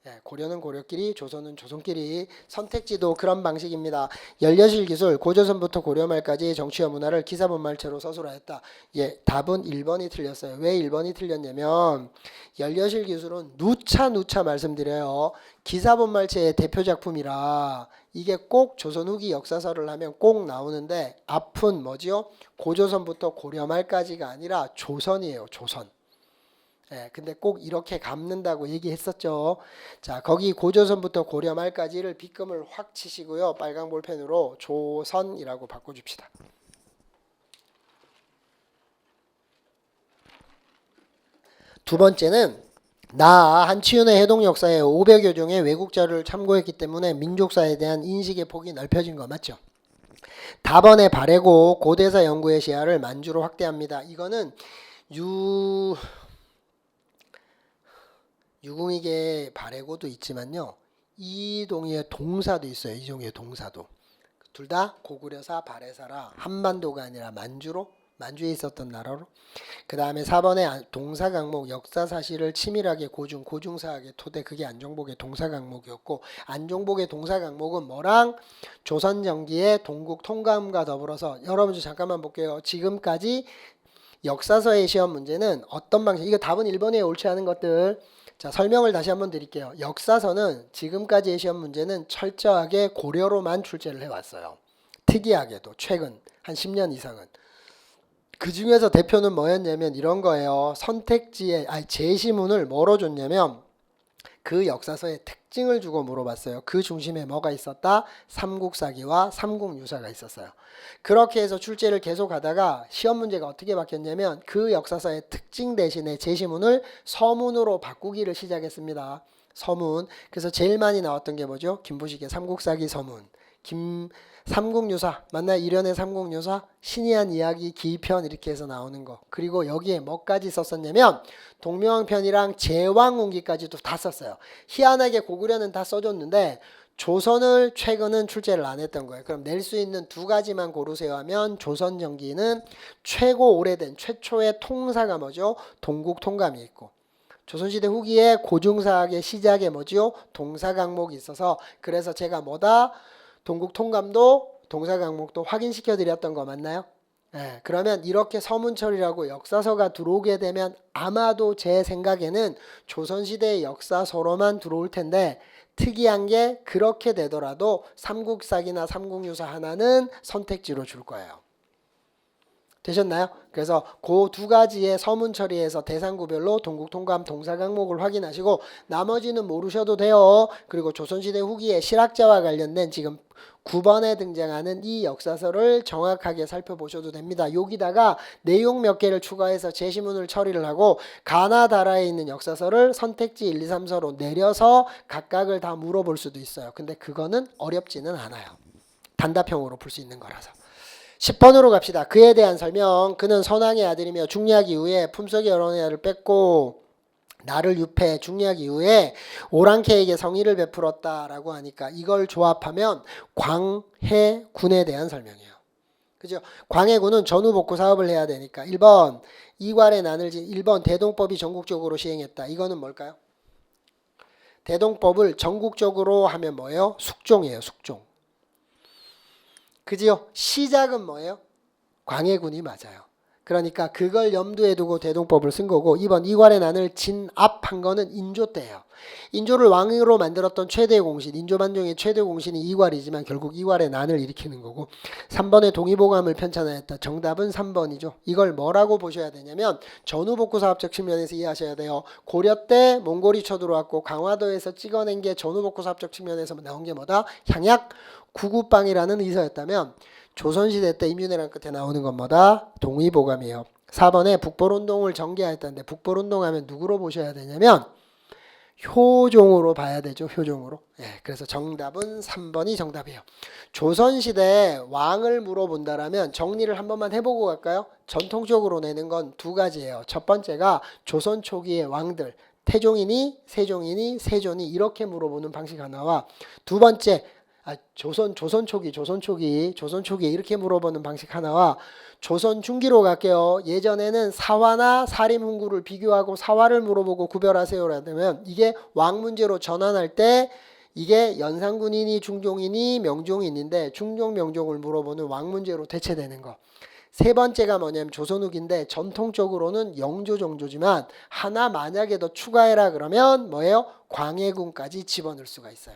예, 고려는 고려끼리, 조선은 조선끼리. 선택지도 그런 방식입니다. 연려실 기술, 고조선부터 고려 말까지 정치와 문화를 기사본말체로 서술하였다. 예, 답은 1번이 틀렸어요. 왜 1번이 틀렸냐면 연려실 기술은 누차 말씀드려요. 기사본말체의 대표 작품이라 이게 꼭 조선 후기 역사서를 하면 꼭 나오는데 앞은 뭐지요? 고조선부터 고려 말까지가 아니라 조선이에요. 조선. 예, 근데 꼭 이렇게 갚는다고 얘기했었죠. 자, 거기 고조선부터 고려 말까지를 빗금을 확 치시고요. 빨강 볼펜으로 조선이라고 바꿔줍시다. 두 번째는 나 한치윤의 해동 역사에 500여 종의 외국 자료를 참고했기 때문에 민족사에 대한 인식의 폭이 넓혀진 거 맞죠? 다번에 바래고 고대사 연구의 시야를 만주로 확대합니다. 이거는 유궁익의 바래고도 있지만요. 이동의 동사도 있어요. 이종의 동사도. 둘 다 고구려사 바래사라 한반도가 아니라 만주에 있었던 나라로. 그 다음에 4번에 동사 강목 역사 사실을 치밀하게 고중사학의 토대 그게 안종복의 동사 강목이었고 안종복의 동사 강목은 뭐랑 조선 전기의 동국 통감과 더불어서 여러분 잠깐만 볼게요. 지금까지 역사서의 시험 문제는 어떤 방식 이거 답은 1번에 옳지 않은 것들 자, 설명을 다시 한번 드릴게요. 역사서는 지금까지의 시험 문제는 철저하게 고려로만 출제를 해왔어요. 특이하게도 최근 한 10년 이상은. 그 중에서 대표는 뭐였냐면 이런 거예요. 선택지에 제시문을 뭐로 줬냐면 그 역사서의 특징을 주고 물어봤어요. 그 중심에 뭐가 있었다? 삼국사기와 삼국유사가 있었어요. 그렇게 해서 출제를 계속 하다가 시험 문제가 어떻게 바뀌었냐면 그 역사서의 특징 대신에 제시문을 서문으로 바꾸기를 시작했습니다. 서문. 그래서 제일 많이 나왔던 게 뭐죠? 김부식의 삼국사기 서문. 삼국유사 맞나요? 일련의 삼국유사 신의한 이야기 기편 이렇게 해서 나오는 거. 그리고 여기에 뭐까지 썼었냐면 동명왕편이랑 제왕운기까지도 다 썼어요. 희한하게 고구려는 다 써줬는데 조선을 최근은 출제를 안 했던 거예요. 그럼 낼 수 있는 두 가지만 고르세요 하면 조선 전기는 최고 오래된 최초의 통사가 뭐죠? 동국통감이 있고 조선시대 후기에 고중사학의 시작에 뭐지요? 동사 강목이 있어서 그래서 제가 뭐다? 동국 통감도 동사 강목도 확인시켜 드렸던 거 맞나요? 네, 그러면 이렇게 서문철이라고 역사서가 들어오게 되면 아마도 제 생각에는 조선시대의 역사서로만 들어올 텐데 특이한 게 그렇게 되더라도 삼국사기나 삼국유사 하나는 선택지로 줄 거예요. 되셨나요? 그래서 그 두 가지의 서문 처리에서 대상구별로 동국통감 동사 강목을 확인하시고 나머지는 모르셔도 돼요. 그리고 조선시대 후기에 실학자와 관련된 지금 9번에 등장하는 이 역사서를 정확하게 살펴보셔도 됩니다. 여기다가 내용 몇 개를 추가해서 제시문을 처리를 하고 가나다라에 있는 역사서를 선택지 1, 2, 3서로 내려서 각각을 다 물어볼 수도 있어요. 근데 그거는 어렵지는 않아요. 단답형으로 풀 수 있는 거라서. 10번으로 갑시다. 그에 대한 설명. 그는 선왕의 아들이며 중략 이후에 품속의 여러 애를 뺏고 나를 유폐 중략 이후에 오랑캐에게 성의를 베풀었다라고 하니까 이걸 조합하면 광해군에 대한 설명이에요. 그죠? 광해군은 전후복구 사업을 해야 되니까 1번 이괄의 난을 1번 대동법이 전국적으로 시행했다. 이거는 뭘까요? 대동법을 전국적으로 하면 뭐예요? 숙종이에요. 숙종. 그지요? 시작은 뭐예요? 광해군이 맞아요. 그러니까 그걸 염두에 두고 대동법을 쓴 거고 2번 이괄의 난을 진압한 거는 인조 때예요. 인조를 왕으로 만들었던 최대 공신, 인조반정의 최대 공신이 이괄이지만 결국 이괄의 난을 일으키는 거고 3번의 동의보감을 편찬하였다. 정답은 3번이죠. 이걸 뭐라고 보셔야 되냐면 전후복구 사업적 측면에서 이해하셔야 돼요. 고려 때 몽골이 쳐들어왔고 강화도에서 찍어낸 게 전후복구 사업적 측면에서 나온 게 뭐다? 향약 구구빵이라는 의서였다면 조선시대 때 임윤회란 끝에 나오는 건 뭐다? 동의보감이에요. 4번에 북벌운동을 전개하였다는데 북벌운동하면 누구로 보셔야 되냐면 효종으로 봐야 되죠. 효종으로. 예, 그래서 정답은 3번이 정답이에요. 조선시대 왕을 물어본다라면 정리를 한 번만 해보고 갈까요? 전통적으로 내는 건 두 가지예요. 첫 번째가 조선 초기의 왕들 태종이니 세종이니 세존이 이렇게 물어보는 방식 하나와 두 번째 조선 초기 이렇게 물어보는 방식 하나와 조선 중기로 갈게요. 예전에는 사화나 사림 훈구를 비교하고 사화를 물어보고 구별하세요라면 이게 왕 문제로 전환할 때 이게 연산군이니 중종이니 명종인인데 중종 명종을 물어보는 왕 문제로 대체되는 거. 세 번째가 뭐냐면 조선 후기인데 전통적으로는 영조 정조지만 하나 만약에 더 추가해라 그러면 뭐예요? 광해군까지 집어넣을 수가 있어요.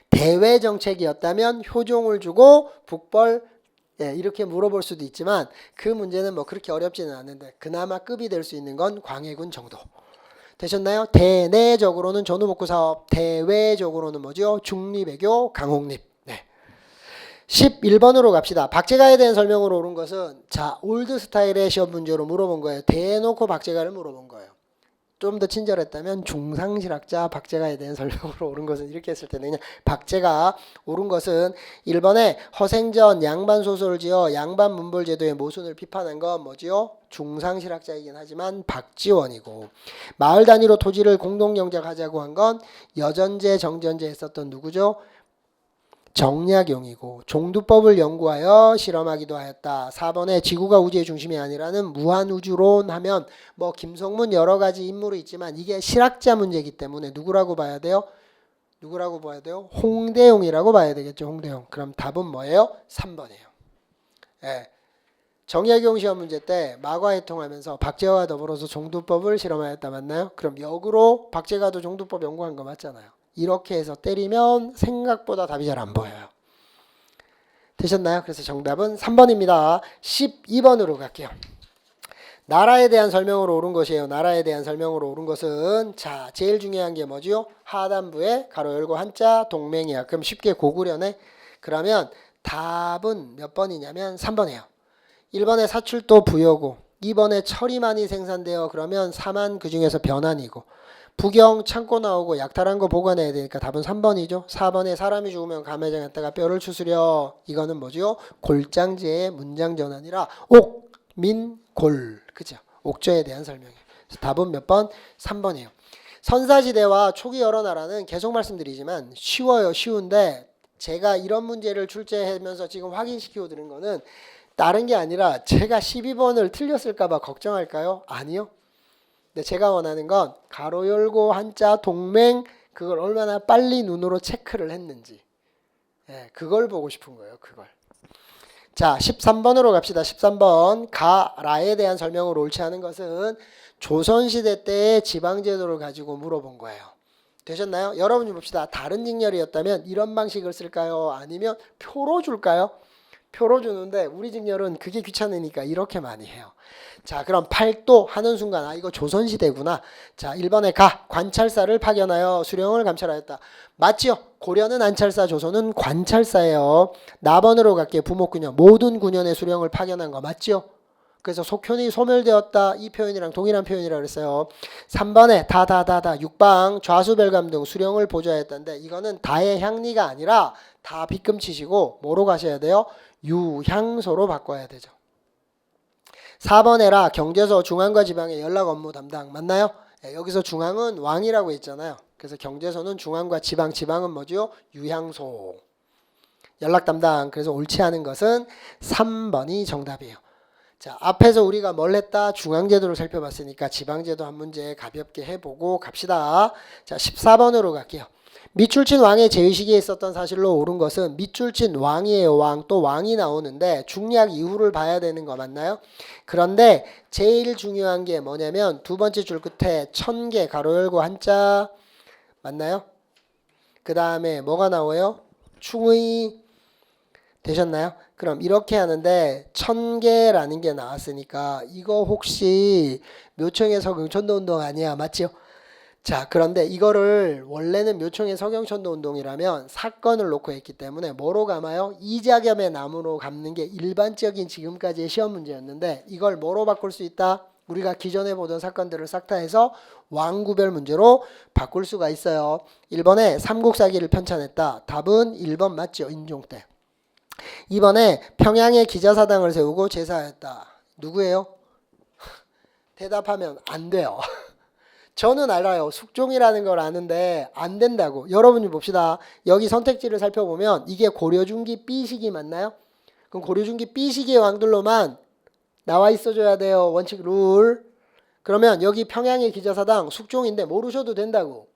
대외 정책이었다면 효종을 주고 북벌 이렇게 물어볼 수도 있지만 그 문제는 뭐 그렇게 어렵지는 않은데 그나마 급이 될 수 있는 건 광해군 정도. 되셨나요? 대내적으로는 전후복구 사업, 대외적으로는 뭐죠? 중리배교, 강홍립. 네. 11번으로 갑시다. 박제가에 대한 설명으로 옳은 것은 자 올드 스타일의 시험 문제로 물어본 거예요. 대놓고 박제가를 물어본 거예요. 좀 더 친절했다면 중상실학자 박제가에 대한 설명으로 옳은 것은 이렇게 했을 텐데 그냥 박제가 옳은 것은 1번에 허생전 양반소설을 지어 양반문벌제도의 모순을 비판한 건 뭐지요? 중상실학자이긴 하지만 박지원이고 마을 단위로 토지를 공동경작하자고 한 건 여전제 정전제 했었던 누구죠? 정약용이고 종두법을 연구하여 실험하기도 하였다. 4번에 지구가 우주의 중심이 아니라는 무한우주론 하면 뭐 김성문 여러 가지 인물이 있지만 이게 실학자 문제이기 때문에 누구라고 봐야 돼요? 누구라고 봐야 돼요? 홍대용이라고 봐야 되겠죠. 홍대용. 그럼 답은 뭐예요? 3번이에요. 예. 정약용 시험 문제 때 마과해통하면서 박제가와 더불어서 종두법을 실험하였다 맞나요? 그럼 역으로 박제가도 종두법 연구한 거 맞잖아요. 이렇게 해서 때리면 생각보다 답이 잘 안 보여요. 되셨나요? 그래서 정답은 3번입니다. 12번으로 갈게요. 나라에 대한 설명으로 옳은 것이에요. 나라에 대한 설명으로 옳은 것은 자 제일 중요한 게 뭐지요? 하단부에 가로 열고 한자 동맹이야. 그럼 쉽게 고구려네. 그러면 답은 몇 번이냐면 3번이에요. 1번에 사출도 부여고 2번에 철이 많이 생산되어 그러면 3만 그중에서 변환이고 부경 창고 나오고 약탈한 거 보관해야 되니까 답은 3번이죠. 4번에 사람이 죽으면 감회장에다가 뼈를 추스려 이거는 뭐죠? 골장제의 문장 전환이라 옥민골 그죠? 옥조에 대한 설명이에요. 답은 몇 번? 3번이에요. 선사시대와 초기 여러 나라는 계속 말씀드리지만 쉬워요. 쉬운데 제가 이런 문제를 출제하면서 지금 확인시키고 드린 거는 다른 게 아니라 제가 12번을 틀렸을까 봐 걱정할까요? 아니요. 근데 제가 원하는 건 가로 열고 한자 동맹 그걸 얼마나 빨리 눈으로 체크를 했는지 그걸 보고 싶은 거예요. 그걸. 자 13번으로 갑시다. 13번 가라에 대한 설명으로 옳지 않은 것은 조선시대 때의 지방제도를 가지고 물어본 거예요. 되셨나요? 여러분 봅시다. 다른 직렬이었다면 이런 방식을 쓸까요? 아니면 표로 줄까요? 표로 주는데 우리 직렬은 그게 귀찮으니까 이렇게 많이 해요. 자 그럼 8도 하는 순간 이거 조선시대구나. 자 1번에 가 관찰사를 파견하여 수령을 감찰하였다. 맞지요? 고려는 안찰사 조선은 관찰사예요. 나번으로 갈게요. 부목군현 모든 군현의 수령을 파견한 거 맞지요? 그래서 속현이 소멸되었다. 이 표현이랑 동일한 표현이라고 그랬어요. 3번에 다다다다 육방 좌수별감 등 수령을 보좌했다는데 이거는 다의 향리가 아니라 다 빗금 치시고 뭐로 가셔야 돼요? 유향소로 바꿔야 되죠. 4번 에라 경제서 중앙과 지방의 연락 업무 담당 맞나요? 여기서 중앙은 왕이라고 했잖아요. 그래서 경제서는 중앙과 지방, 지방은 뭐죠? 유향소. 연락 담당. 그래서 옳지 않은 것은 3번이 정답이에요. 자, 앞에서 우리가 뭘 했다? 중앙제도를 살펴봤으니까 지방제도 한 문제 가볍게 해보고 갑시다. 자, 14번으로 갈게요. 밑줄친 왕의 제위식에 있었던 사실로 옳은 것은 밑줄친 왕이에요. 왕. 또 왕이 나오는데 중략 이후를 봐야 되는 거 맞나요? 그런데 제일 중요한 게 뭐냐면 두 번째 줄 끝에 1000개 가로 열고 한자 맞나요? 그 다음에 뭐가 나와요? 충의 되셨나요? 그럼 이렇게 하는데 1000개라는 게 나왔으니까 이거 혹시 묘청의 서경천도운동 아니야? 맞죠? 자 그런데 이거를 원래는 묘청의 서경천도운동이라면 사건을 놓고 했기 때문에 뭐로 감아요? 이자겸의 나무로 감는 게 일반적인 지금까지의 시험 문제였는데 이걸 뭐로 바꿀 수 있다? 우리가 기존에 보던 사건들을 싹 다 해서 왕구별 문제로 바꿀 수가 있어요. 1번에 삼국사기를 편찬했다. 답은 1번 맞죠? 인종 때. 2번에 평양에 기자사당을 세우고 제사했다. 누구예요? 대답하면 안 돼요. 저는 알아요. 숙종이라는 걸 아는데 안 된다고. 여러분이 봅시다. 여기 선택지를 살펴보면 이게 고려중기 B시기 맞나요? 그럼 고려중기 B시기의 왕들로만 나와 있어줘야 돼요. 원칙 룰. 그러면 여기 평양의 기자사당 숙종인데 모르셔도 된다고.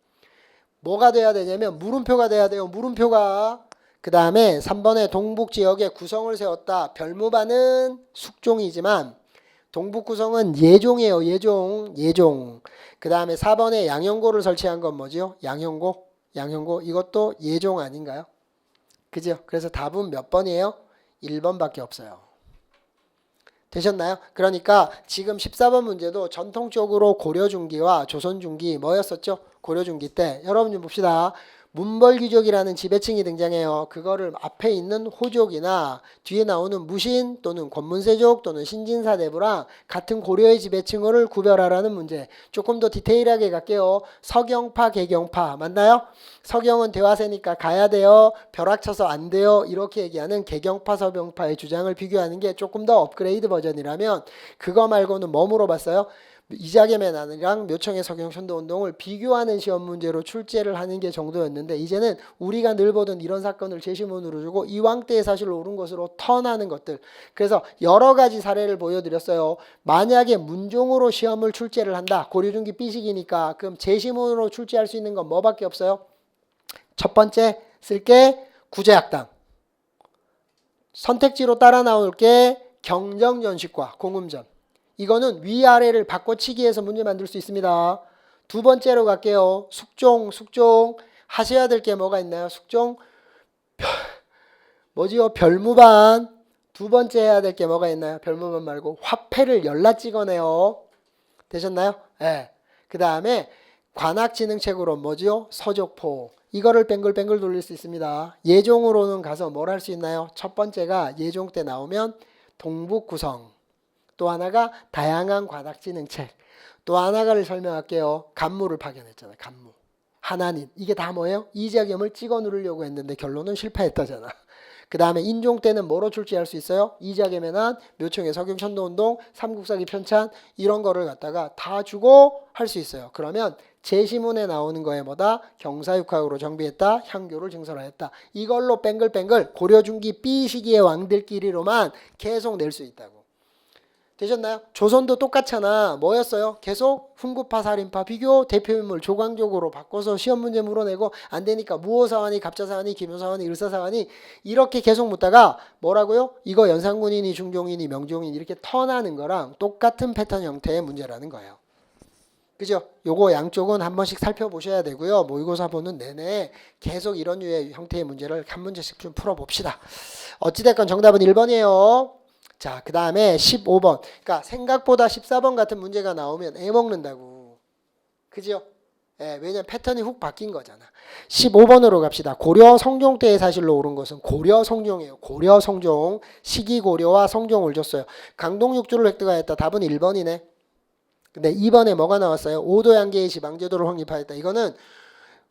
뭐가 돼야 되냐면 물음표가 돼야 돼요. 물음표가. 그 다음에 3번에 동북지역에 구성을 세웠다. 별무반은 숙종이지만 동북구성은 예종이에요. 예종. 그 다음에 4번에 양형고를 설치한 건 뭐죠? 양형고. 이것도 예종 아닌가요? 그죠? 그래서 답은 몇 번이에요? 1번밖에 없어요. 되셨나요? 그러니까 지금 14번 문제도 전통적으로 고려중기와 조선중기 뭐였었죠? 고려중기 때 여러분 좀 봅시다. 문벌귀족이라는 지배층이 등장해요. 그거를 앞에 있는 호족이나 뒤에 나오는 무신 또는 권문세족 또는 신진사대부랑 같은 고려의 지배층을 구별하라는 문제. 조금 더 디테일하게 갈게요. 서경파, 개경파 맞나요? 서경은 대화세니까 가야 돼요. 벼락쳐서 안 돼요. 이렇게 얘기하는 개경파, 서경파의 주장을 비교하는 게 조금 더 업그레이드 버전이라면 그거 말고는 뭐 물어봤어요? 이자겸의 난이랑 묘청의 서경 천도운동을 비교하는 시험 문제로 출제를 하는 게 정도였는데 이제는 우리가 늘 보던 이런 사건을 제시문으로 주고 이왕 때의 사실로 옳은 것으로 턴하는 것들. 그래서 여러 가지 사례를 보여드렸어요. 만약에 문종으로 시험을 출제를 한다. 고려중기 B식이니까 그럼 제시문으로 출제할 수 있는 건 뭐밖에 없어요? 첫 번째 쓸게 구제학당. 선택지로 따라 나올 게 경정전식과 공음전. 이거는 위아래를 바꿔치기해서 문제 만들 수 있습니다. 두 번째로 갈게요. 숙종 하셔야 될 게 뭐가 있나요? 숙종 뭐지요? 별무반. 두 번째 해야 될 게 뭐가 있나요? 별무반 말고 화폐를 열라 찍어내요. 되셨나요? 네. 그 다음에 관악지능책으로 뭐지요? 서족포. 이거를 뱅글뱅글 돌릴 수 있습니다. 예종으로는 가서 뭘 할 수 있나요? 첫 번째가 예종 때 나오면 동북구성. 또 하나가 다양한 관악지능책. 또 하나가를 설명할게요. 간무를 파견했잖아요. 간무. 하나님. 이게 다 뭐예요? 이자겸을 찍어 누르려고 했는데 결론은 실패했다잖아. 그 다음에 인종 때는 뭐로 출제할 수 있어요? 이자겸의 난, 묘청의 서경천도운동, 삼국사기 편찬 이런 거를 갖다가 다 주고 할 수 있어요. 그러면 제시문에 나오는 거에 뭐다? 경사육학으로 정비했다. 향교를 증설하였다. 이걸로 뱅글뱅글 고려중기 B시기의 왕들끼리로만 계속 낼 수 있다고. 되셨나요? 조선도 똑같잖아. 뭐였어요? 계속 훈구파, 살인파, 비교, 대표인물 조광적으로 바꿔서 시험 문제 물어내고 안 되니까 무호사환이, 갑자사환이, 기묘사환이, 을사사환이 이렇게 계속 묻다가 뭐라고요? 이거 연산군이니 중종이니 명종이니 이렇게 턴하는 거랑 똑같은 패턴 형태의 문제라는 거예요. 그죠? 요거 양쪽은 한 번씩 살펴보셔야 되고요. 모의고사 보는 내내 계속 이런 류의 형태의 문제를 한 문제씩 좀 풀어봅시다. 어찌됐건 정답은 1번이에요. 자, 그 다음에 15번. 그러니까 생각보다 14번 같은 문제가 나오면 애먹는다고. 그죠? 예, 왜냐면 패턴이 훅 바뀐 거잖아. 15번으로 갑시다. 고려 성종 때의 사실로 옳은 것은 고려 성종이에요. 고려 성종. 시기 고려와 성종을 줬어요. 강동 6주를 획득하였다. 답은 1번이네. 근데 2번에 뭐가 나왔어요? 오도양계의 지방제도를 확립하였다. 이거는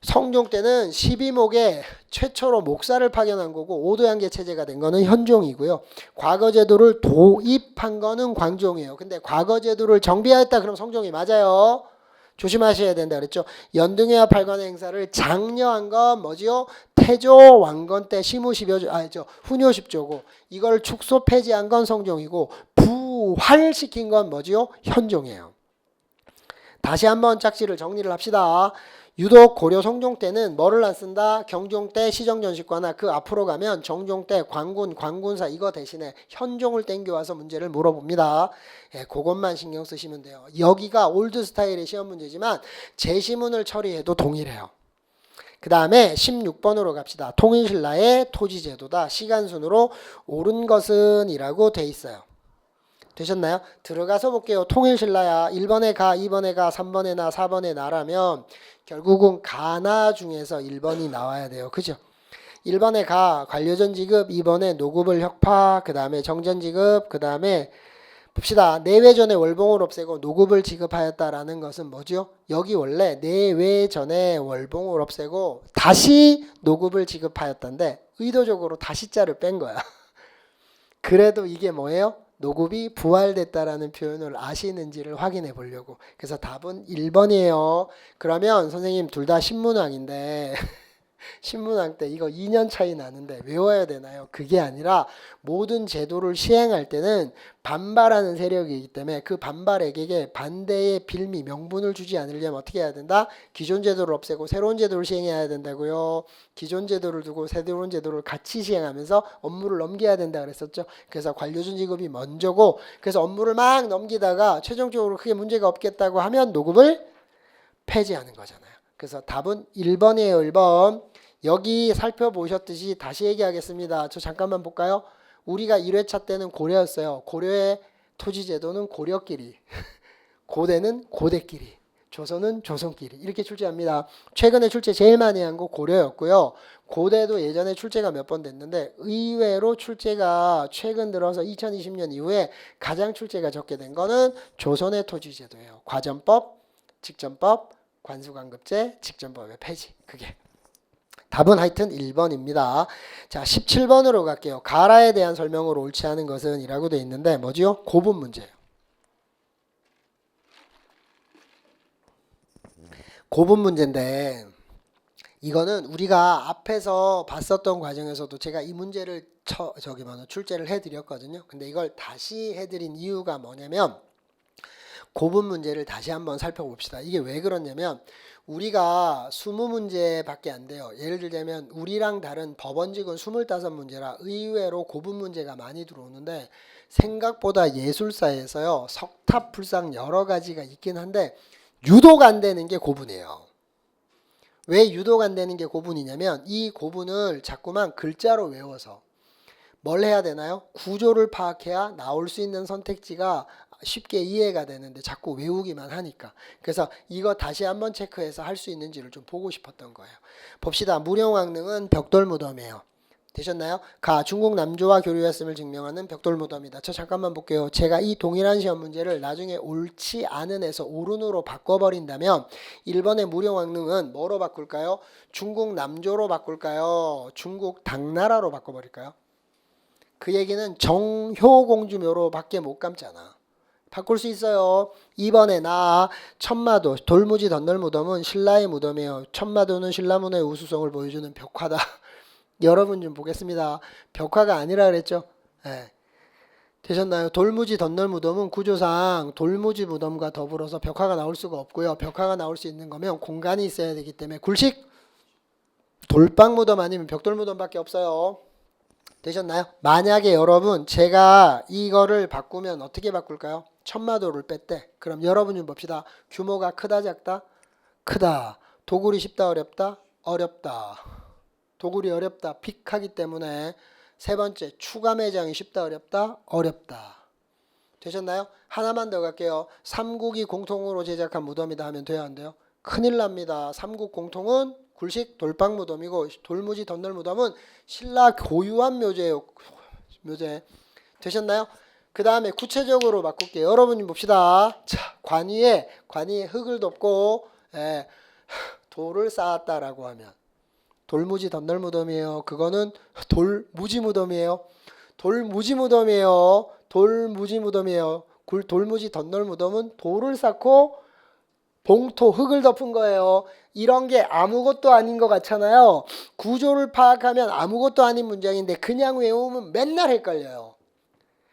성종 때는 12목에 최초로 목사를 파견한 거고 오도양계 체제가 된 거는 현종이고요. 과거제도를 도입한 거는 광종이에요. 근데 과거제도를 정비하였다 그럼 성종이 맞아요. 조심하셔야 된다 그랬죠. 연등회와 팔관의 행사를 장려한 건 뭐지요? 태조 왕건 때 시무 10조, 훈요 10조고 이걸 축소 폐지한 건 성종이고 부활시킨 건 뭐지요? 현종이에요. 다시 한번 짝지를 정리를 합시다. 유독 고려 성종 때는 뭐를 안 쓴다? 경종 때 시정전식과나 그 앞으로 가면 정종 때 광군, 광군사 이거 대신에 현종을 땡겨와서 문제를 물어봅니다. 예, 그것만 신경 쓰시면 돼요. 여기가 올드 스타일의 시험 문제지만 제시문을 처리해도 동일해요. 그 다음에 16번으로 갑시다. 통일신라의 토지제도다. 시간순으로 옳은 것은 이라고 돼 있어요. 되셨나요? 들어가서 볼게요. 통일신라야. 1번에 가, 2번에 가, 3번에 나, 4번에 나라면 결국은 가나 중에서 1번이 나와야 돼요. 그죠? 1번에 가, 관료전 지급, 2번에 노급을 혁파, 그 다음에 정전 지급, 그 다음에 봅시다. 내외전에 월봉을 없애고 노급을 지급하였다라는 것은 뭐죠? 여기 원래 내외전에 월봉을 없애고 다시 노급을 지급하였던데 의도적으로 다시 자를 뺀 거야. 그래도 이게 뭐예요? 노급이 부활됐다라는 표현을 아시는지를 확인해 보려고. 그래서 답은 1번이에요. 그러면 선생님 둘 다 신문왕인데 신문왕 때 이거 2년 차이 나는데 외워야 되나요? 그게 아니라 모든 제도를 시행할 때는 반발하는 세력이기 때문에 그 반발에게 반대의 빌미, 명분을 주지 않으려면 어떻게 해야 된다? 기존 제도를 없애고 새로운 제도를 시행해야 된다고요. 기존 제도를 두고 새로운 제도를 같이 시행하면서 업무를 넘겨야 된다 그랬었죠. 그래서 관료준 지급이 먼저고, 그래서 업무를 막 넘기다가 최종적으로 크게 문제가 없겠다고 하면 노급을 폐지하는 거잖아요. 그래서 답은 1번이에요. 1번. 여기 살펴보셨듯이 다시 얘기하겠습니다. 저 잠깐만 볼까요? 우리가 1회차 때는 고려였어요. 고려의 토지제도는 고려끼리, 고대는 고대끼리, 조선은 조선끼리 이렇게 출제합니다. 최근에 출제 제일 많이 한 거 고려였고요. 고대도 예전에 출제가 몇 번 됐는데 의외로 출제가 최근 들어서 2020년 이후에 가장 출제가 적게 된 거는 조선의 토지제도예요. 과전법, 직전법, 관수관급제, 직전법의 폐지. 그게 답은 하여튼 1번입니다. 자, 17번으로 갈게요. 가라에 대한 설명으로 옳지 않은 것은 이라고 되어 있는데 뭐지요? 고분 문제예요. 고분 문제인데 이거는 우리가 앞에서 봤었던 과정에서도 제가 이 문제를 출제를 해드렸거든요. 근데 이걸 다시 해드린 이유가 뭐냐면 고분 문제를 다시 한번 살펴봅시다. 이게 왜 그러냐면 우리가 20문제밖에 안 돼요. 예를 들자면 우리랑 다른 법원직은 25문제라 의외로 고분 문제가 많이 들어오는데 생각보다 예술사에서요. 석탑불상 여러 가지가 있긴 한데 유독 안 되는 게 고분이에요. 왜 유독 안 되는 게 고분이냐면 이 고분을 자꾸만 글자로 외워서 뭘 해야 되나요? 구조를 파악해야 나올 수 있는 선택지가 쉽게 이해가 되는데 자꾸 외우기만 하니까. 그래서 이거 다시 한번 체크해서 할 수 있는지를 좀 보고 싶었던 거예요. 봅시다. 무령왕릉은 벽돌무덤이에요. 되셨나요? 가 중국 남조와 교류했음을 증명하는 벽돌무덤이다. 저 잠깐만 볼게요. 제가 이 동일한 시험 문제를 나중에 옳지 않은 에서 옳은으로 바꿔버린다면 1번의 무령왕릉은 뭐로 바꿀까요? 중국 남조로 바꿀까요? 중국 당나라로 바꿔버릴까요? 그 얘기는 정효공주묘로 밖에 못 감잖아. 바꿀 수 있어요. 2번에 천마도 돌무지 덧널무덤은 신라의 무덤이에요. 천마도는 신라문화의 우수성을 보여주는 벽화다. 여러분 좀 보겠습니다. 벽화가 아니라 그랬죠. 네. 되셨나요? 돌무지 덧널무덤은 구조상 돌무지 무덤과 더불어서 벽화가 나올 수가 없고요. 벽화가 나올 수 있는 거면 공간이 있어야 되기 때문에 굴식 돌방무덤 아니면 벽돌무덤밖에 없어요. 되셨나요? 만약에 여러분 제가 이거를 바꾸면 어떻게 바꿀까요? 천마도를 뺐대. 그럼 여러분 좀 봅시다. 규모가 크다 작다? 크다. 도굴이 쉽다 어렵다? 어렵다. 도굴이 어렵다. 픽하기 때문에 세 번째 추가 매장이 쉽다 어렵다? 어렵다. 되셨나요? 하나만 더 갈게요. 삼국이 공통으로 제작한 무덤이다 하면 돼요 안 돼요? 큰일 납니다. 삼국 공통은 굴식 돌방무덤이고 돌무지 덧널무덤은 신라 고유한 묘제예요. 묘제. 되셨나요? 그 다음에 구체적으로 바꿀게요. 여러분 봅시다. 자, 관위에 흙을 덮고 돌을 쌓았다라고 하면 돌무지 덧널무덤이에요. 그거는 돌무지무덤이에요. 돌무지무덤이에요. 돌무지무덤이에요. 돌무지 덧널무덤은 돌을 쌓고 봉토 흙을 덮은 거예요. 이런 게 아무것도 아닌 것 같잖아요. 구조를 파악하면 아무것도 아닌 문장인데 그냥 외우면 맨날 헷갈려요.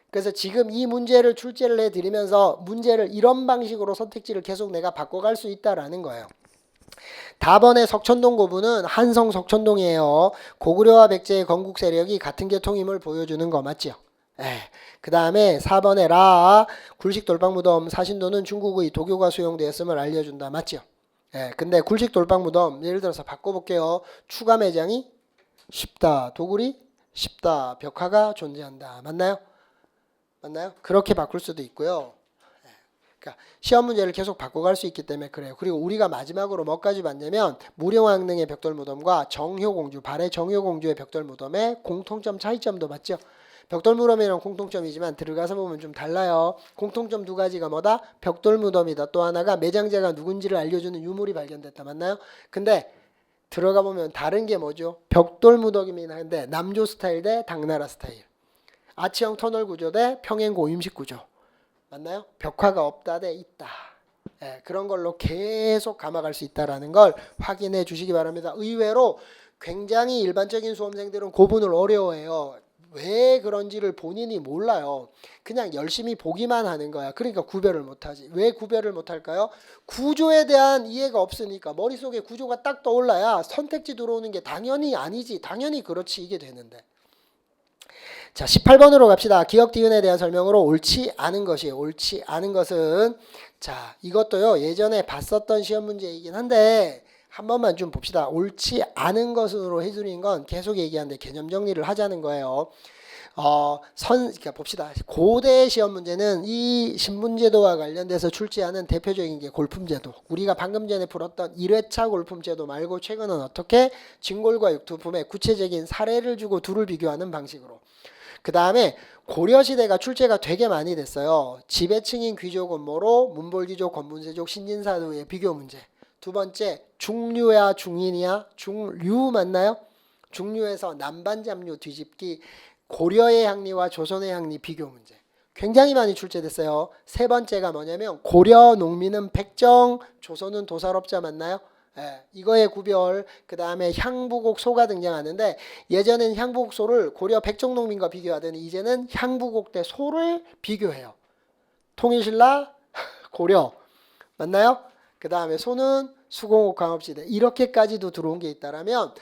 그래서 지금 이 문제를 출제를 해드리면서 문제를 이런 방식으로 선택지를 계속 내가 바꿔갈 수 있다라는 거예요. 다번에 석천동 고분은 한성 석천동이에요. 고구려와 백제의 건국 세력이 같은 계통임을 보여주는 거 맞죠? 그 다음에 4번에 굴식 돌방무덤 사신도는 중국의 도교가 수용되었음을 알려준다. 맞죠? 근데 굴식 돌방무덤 예를 들어서 바꿔볼게요. 추가 매장이 쉽다. 도굴이 쉽다. 벽화가 존재한다. 맞나요? 맞나요? 그렇게 바꿀 수도 있고요. 그러니까 시험 문제를 계속 바꿔갈 수 있기 때문에 그래요. 그리고 우리가 마지막으로 뭐까지 봤냐면 무령왕릉의 벽돌무덤과 정효공주, 발해 정효공주의 벽돌무덤의 공통점 차이점도 봤죠. 벽돌무덤이랑 공통점이지만 들어가서 보면 좀 달라요. 공통점 두 가지가 뭐다? 벽돌무덤이다. 또 하나가 매장자가 누군지를 알려주는 유물이 발견됐다. 맞나요? 근데 들어가 보면 다른 게 뭐죠? 벽돌무덤이긴 한데 남조 스타일 대 당나라 스타일. 아치형 터널 구조 대 평행 고임식 구조. 맞나요? 벽화가 없다 대 있다. 예, 그런 걸로 계속 감아갈 수 있다라는 걸 확인해 주시기 바랍니다. 의외로 굉장히 일반적인 수험생들은 구분을 어려워해요. 왜 그런지를 본인이 몰라요. 그냥 열심히 보기만 하는 거야. 그러니까 구별을 못하지. 왜 구별을 못할까요? 구조에 대한 이해가 없으니까. 머릿속에 구조가 딱 떠올라야 선택지 들어오는 게 당연히 아니지. 당연히 그렇지 이게 되는데. 자, 18번으로 갑시다. 기억 디귿에 대한 설명으로 옳지 않은 것이에요. 옳지 않은 것은, 자, 이것도요 예전에 봤었던 시험 문제이긴 한데 한 번만 좀 봅시다. 옳지 않은 것으로 해주는 건 계속 얘기하는데 개념 정리를 하자는 거예요. 그러니까 봅시다. 고대 시험 문제는 이 신문제도와 관련돼서 출제하는 대표적인 게 골품제도. 우리가 방금 전에 풀었던 1회차 골품제도 말고 최근은 어떻게 진골과 육투품의 구체적인 사례를 주고 둘을 비교하는 방식으로. 그 다음에 고려시대가 출제가 되게 많이 됐어요. 지배층인 귀족 음모로 문벌귀족, 권문세족, 신진사도의 비교 문제. 두 번째, 중류야 중인이야? 중류 맞나요? 중류에서 남반잡류 뒤집기, 고려의 향리와 조선의 향리 비교 문제. 굉장히 많이 출제됐어요. 세 번째가 뭐냐면 고려 농민은 백정, 조선은 도살업자 맞나요? 예, 이거의 구별. 그 다음에 향부곡 소가 등장하는데 예전엔 향부곡 소를 고려 백정농민과 비교하더니 이제는 향부곡 대 소를 비교해요. 통일신라 고려 맞나요? 그 다음에 소는 수공업 광업지대. 이렇게까지도 들어온 게 있다라면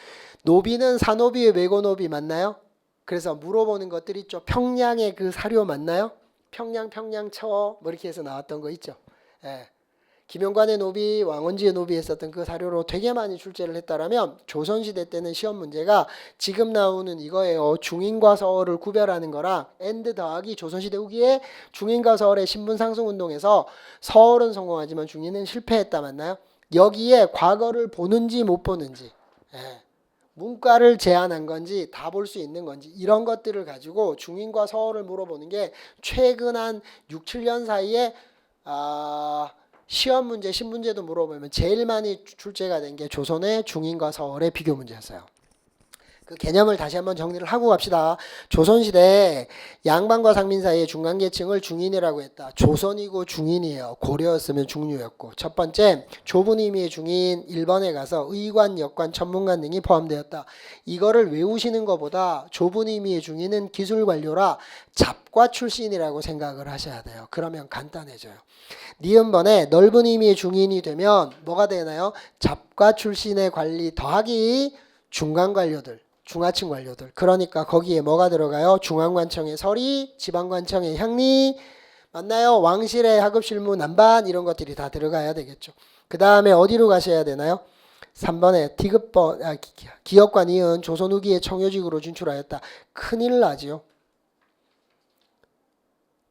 노비는 사노비의 외고노비 맞나요? 그래서 물어보는 것들 있죠. 평양의 그 사료 맞나요? 평양처 뭐 이렇게 해서 나왔던 거 있죠. 예. 김용관의 노비, 왕원지의 노비 했었던 그 사료로 되게 많이 출제를 했다라면 조선시대 때는 시험 문제가 지금 나오는 이거예요. 중인과 서어를 구별하는 거랑 엔드 더하기 조선시대 후기에 중인과 서어의 신분 상승 운동에서 서어는 성공하지만 중인은 실패했다 맞나요? 여기에 과거를 보는지 못 보는지, 예. 문과를 제한한 건지 다 볼 수 있는 건지 이런 것들을 가지고 중인과 서어를 물어보는 게 최근 한 6, 7년 사이에 시험 문제, 신문제도 물어보면 제일 많이 출제가 된 게 조선의 중인과 서울의 비교 문제였어요. 그 개념을 다시 한번 정리를 하고 갑시다. 조선시대 양반과 상민 사이의 중간계층을 중인이라고 했다. 조선이고 중인이에요. 고려였으면 중류였고. 첫 번째, 좁은 의미의 중인 1번에 가서 의관, 역관, 천문관 등이 포함되었다. 이거를 외우시는 것보다 좁은 의미의 중인은 기술관료라 잡과 출신이라고 생각을 하셔야 돼요. 그러면 간단해져요. 니은번에 넓은 의미의 중인이 되면 뭐가 되나요? 잡과 출신의 관리 더하기 중간관료들. 중하층 관료들. 그러니까 거기에 뭐가 들어가요? 중앙관청의 서리, 지방관청의 향리, 맞나요? 왕실의 하급실무 난반 이런 것들이 다 들어가야 되겠죠. 그 다음에 어디로 가셔야 되나요? 3번에 디귿번, 기업관 이은 조선 후기에 청요직으로 진출하였다. 큰일 나지요.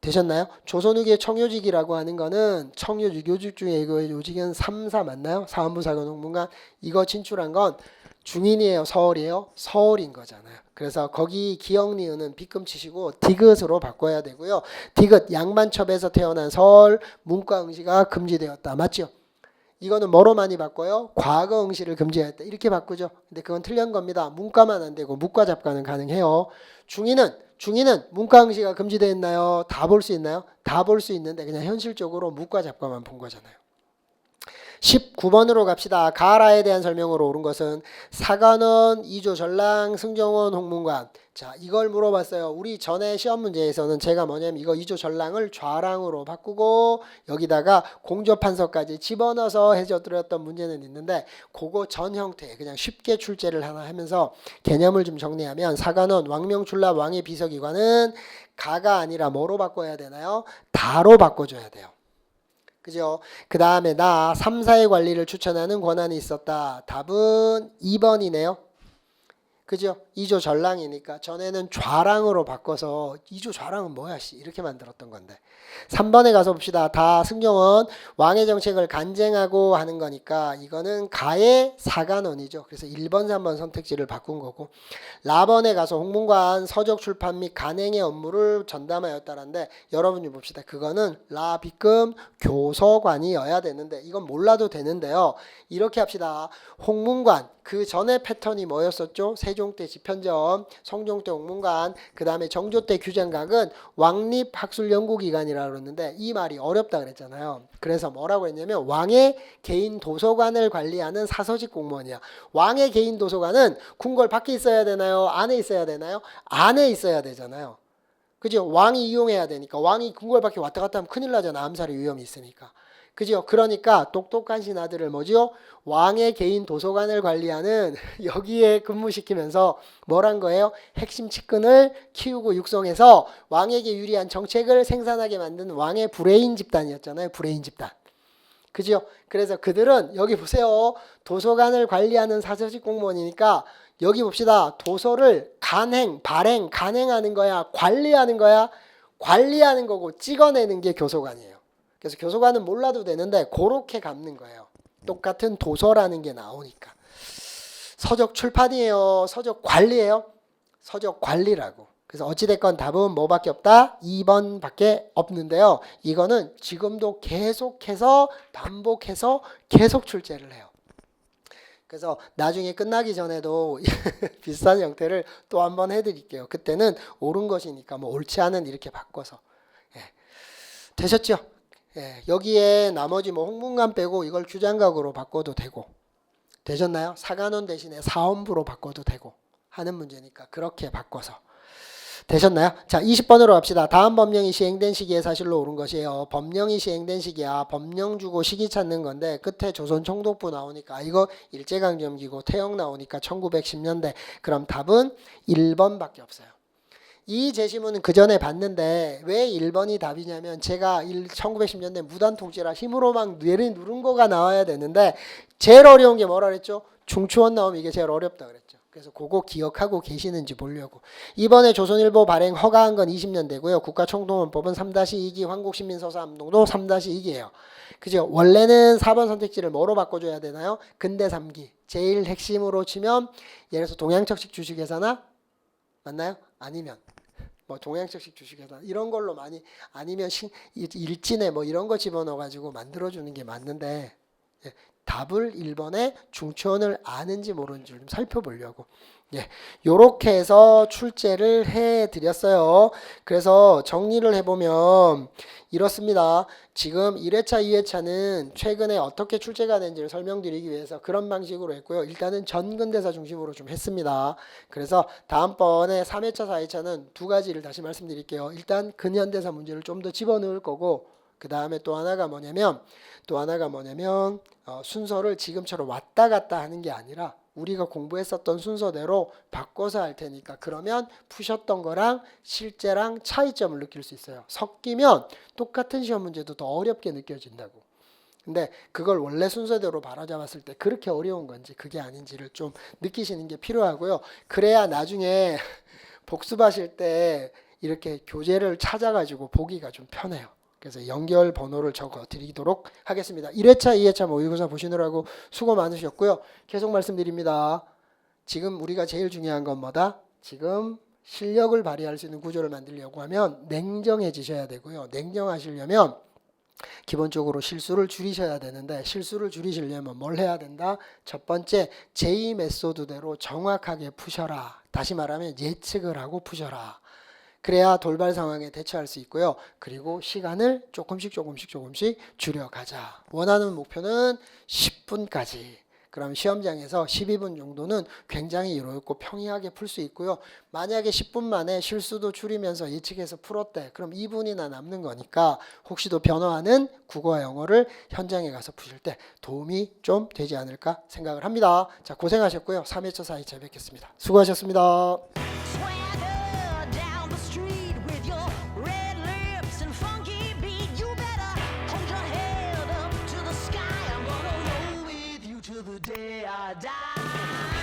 되셨나요? 조선 후기의 청요직이라고 하는 거는 청요직 요직 중에 이거 요직은 3, 4 맞나요? 사원부 사관 홍문관 이거 진출한 건 중인이에요? 서울이에요? 서울인 거잖아요. 그래서 거기 기억니은은 빗금 치시고 디귿으로 바꿔야 되고요. 디귿 양반첩에서 태어난 서울 문과 응시가 금지되었다. 맞죠? 이거는 뭐로 많이 바꿔요? 과거 응시를 금지했다. 이렇게 바꾸죠. 근데 그건 틀린 겁니다. 문과만 안 되고 무과 잡과는 가능해요. 중인은 문과 응시가 금지되어 있나요? 다 볼 수 있나요? 다 볼 수 있는데 그냥 현실적으로 무과 잡과만 본 거잖아요. 19번으로 갑시다. 가라에 대한 설명으로 옳은 것은 사관원, 이조 전랑, 승정원, 홍문관. 자, 이걸 물어봤어요. 우리 전에 시험 문제에서는 제가 뭐냐면 이거 이조 전랑을 좌랑으로 바꾸고 여기다가 공조판서까지 집어넣어서 해줘드렸던 문제는 있는데 그거 전 형태 그냥 쉽게 출제를 하나 하면서 개념을 좀 정리하면 사관원, 왕명출납, 왕의 비서기관은 가가 아니라 뭐로 바꿔야 되나요? 다로 바꿔줘야 돼요. 그죠? 그 다음에 나 3, 4의 관리를 추천하는 권한이 있었다. 답은 2번이네요. 그죠? 2조 전랑이니까 전에는 좌랑으로 바꿔서 2조 좌랑은 뭐야 씨 이렇게 만들었던 건데 3번에 가서 봅시다. 다 승정원 왕의 정책을 간쟁하고 하는 거니까 이거는 가의 사관원이죠. 그래서 1번, 3번 선택지를 바꾼 거고 라번에 가서 홍문관 서적 출판 및 간행의 업무를 전담하였다는데 여러분이 봅시다. 그거는 라 빗금 교서관이어야 되는데 이건 몰라도 되는데요. 이렇게 합시다. 홍문관 그 전에 패턴이 뭐였었죠? 세종 때 집현전, 성종 때 옥문관, 그 다음에 정조 때 규장각은 왕립학술연구기관이라고 그러는데 이 말이 어렵다 그랬잖아요. 그래서 뭐라고 했냐면 왕의 개인 도서관을 관리하는 사서직 공무원이야. 왕의 개인 도서관은 궁궐 밖에 있어야 되나요? 안에 있어야 되나요? 안에 있어야 되잖아요. 그죠? 왕이 이용해야 되니까. 왕이 궁궐 밖에 왔다 갔다 하면 큰일 나잖아. 암살의 위험이 있으니까. 그죠? 그러니까 똑똑한 신하들을 뭐죠? 왕의 개인 도서관을 관리하는 여기에 근무시키면서 뭐란 거예요? 핵심 측근을 키우고 육성해서 왕에게 유리한 정책을 생산하게 만든 왕의 브레인 집단이었잖아요. 브레인 집단. 그죠? 그래서 그들은 여기 보세요. 도서관을 관리하는 사서직 공무원이니까 여기 봅시다. 도서를 간행, 발행, 간행하는 거야? 관리하는 거야? 관리하는 거고 찍어내는 게 교소관이에요. 그래서 교소관은 몰라도 되는데 그렇게 갚는 거예요. 똑같은 도서라는 게 나오니까. 서적 출판이에요? 서적 관리예요? 서적 관리라고. 그래서 어찌됐건 답은 뭐밖에 없다? 2번밖에 없는데요. 이거는 지금도 계속해서 반복해서 계속 출제를 해요. 그래서 나중에 끝나기 전에도 비슷한 형태를 또 한번 해드릴게요. 그때는 옳은 것이니까 뭐 옳지 않은 이렇게 바꿔서. 예. 되셨죠? 예. 여기에 나머지 뭐 홍문관 빼고 이걸 규장각으로 바꿔도 되고. 되셨나요? 사관원 대신에 사원부로 바꿔도 되고 하는 문제니까 그렇게 바꿔서. 되셨나요? 자, 20번으로 갑시다. 다음 법령이 시행된 시기에 사실로 옳은 것이에요. 법령이 시행된 시기야. 법령 주고 시기 찾는 건데 끝에 조선 총독부 나오니까 이거 일제강점기고 태영 나오니까 1910년대. 그럼 답은 1번밖에 없어요. 이 제시문은 그 전에 봤는데 왜 1번이 답이냐면 제가 1910년대 무단 통치라 힘으로 막 누른 거가 나와야 되는데 제일 어려운 게 뭐라 그랬죠? 중추원 나오면 이게 제일 어렵다 그랬죠. 그래서 그거 기억하고 계시는지 보려고. 이번에 조선일보 발행 허가한 건 20년대고요. 국가총동원법은 3-2기 황국신민서사암동도 3-2기예요. 그죠? 원래는 4번 선택지를 뭐로 바꿔줘야 되나요? 근대 3기. 제일 핵심으로 치면 예를 들어서 동양척식 주식회사나 맞나요? 아니면 뭐 동양척식 주식회사 이런 걸로 많이 아니면 일진에 뭐 이런 거 집어넣어가지고 만들어주는 게 맞는데 예. 답을 1번에 중추원을 아는지 모르는지 좀 살펴보려고. 예, 요렇게 해서 출제를 해드렸어요. 그래서 정리를 해보면 이렇습니다. 지금 1회차, 2회차는 최근에 어떻게 출제가 된지를 설명드리기 위해서 그런 방식으로 했고요. 일단은 전근대사 중심으로 좀 했습니다. 그래서 다음번에 3회차, 4회차는 두 가지를 다시 말씀드릴게요. 일단 근현대사 문제를 좀 더 집어넣을 거고 그 다음에 또 하나가 뭐냐면 순서를 지금처럼 왔다 갔다 하는 게 아니라 우리가 공부했었던 순서대로 바꿔서 할 테니까 그러면 푸셨던 거랑 실제랑 차이점을 느낄 수 있어요. 섞이면 똑같은 시험 문제도 더 어렵게 느껴진다고. 근데 그걸 원래 순서대로 바로잡았을 때 그렇게 어려운 건지 그게 아닌지를 좀 느끼시는 게 필요하고요. 그래야 나중에 복습하실 때 이렇게 교재를 찾아가지고 보기가 좀 편해요. 그래서 연결 번호를 적어 드리도록 하겠습니다. 1회차, 2회차 모의고사 보시느라고 수고 많으셨고요. 계속 말씀드립니다. 지금 우리가 제일 중요한 건 뭐다? 지금 실력을 발휘할 수 있는 구조를 만들려고 하면 냉정해지셔야 되고요. 냉정하시려면 기본적으로 실수를 줄이셔야 되는데 실수를 줄이시려면 뭘 해야 된다? 첫 번째, 제2 메소드대로 정확하게 푸셔라. 다시 말하면 예측을 하고 푸셔라. 그래야 돌발 상황에 대처할 수 있고요. 그리고 시간을 조금씩 줄여가자. 원하는 목표는 10분까지. 그럼 시험장에서 12분 정도는 굉장히 여유롭고 평이하게 풀 수 있고요. 만약에 10분 만에 실수도 줄이면서 예측해서 풀었대. 그럼 2분이나 남는 거니까 혹시도 변화하는 국어와 영어를 현장에 가서 푸실 때 도움이 좀 되지 않을까 생각을 합니다. 자, 고생하셨고요. 3회차, 4회차 뵙겠습니다. 수고하셨습니다. The day I die.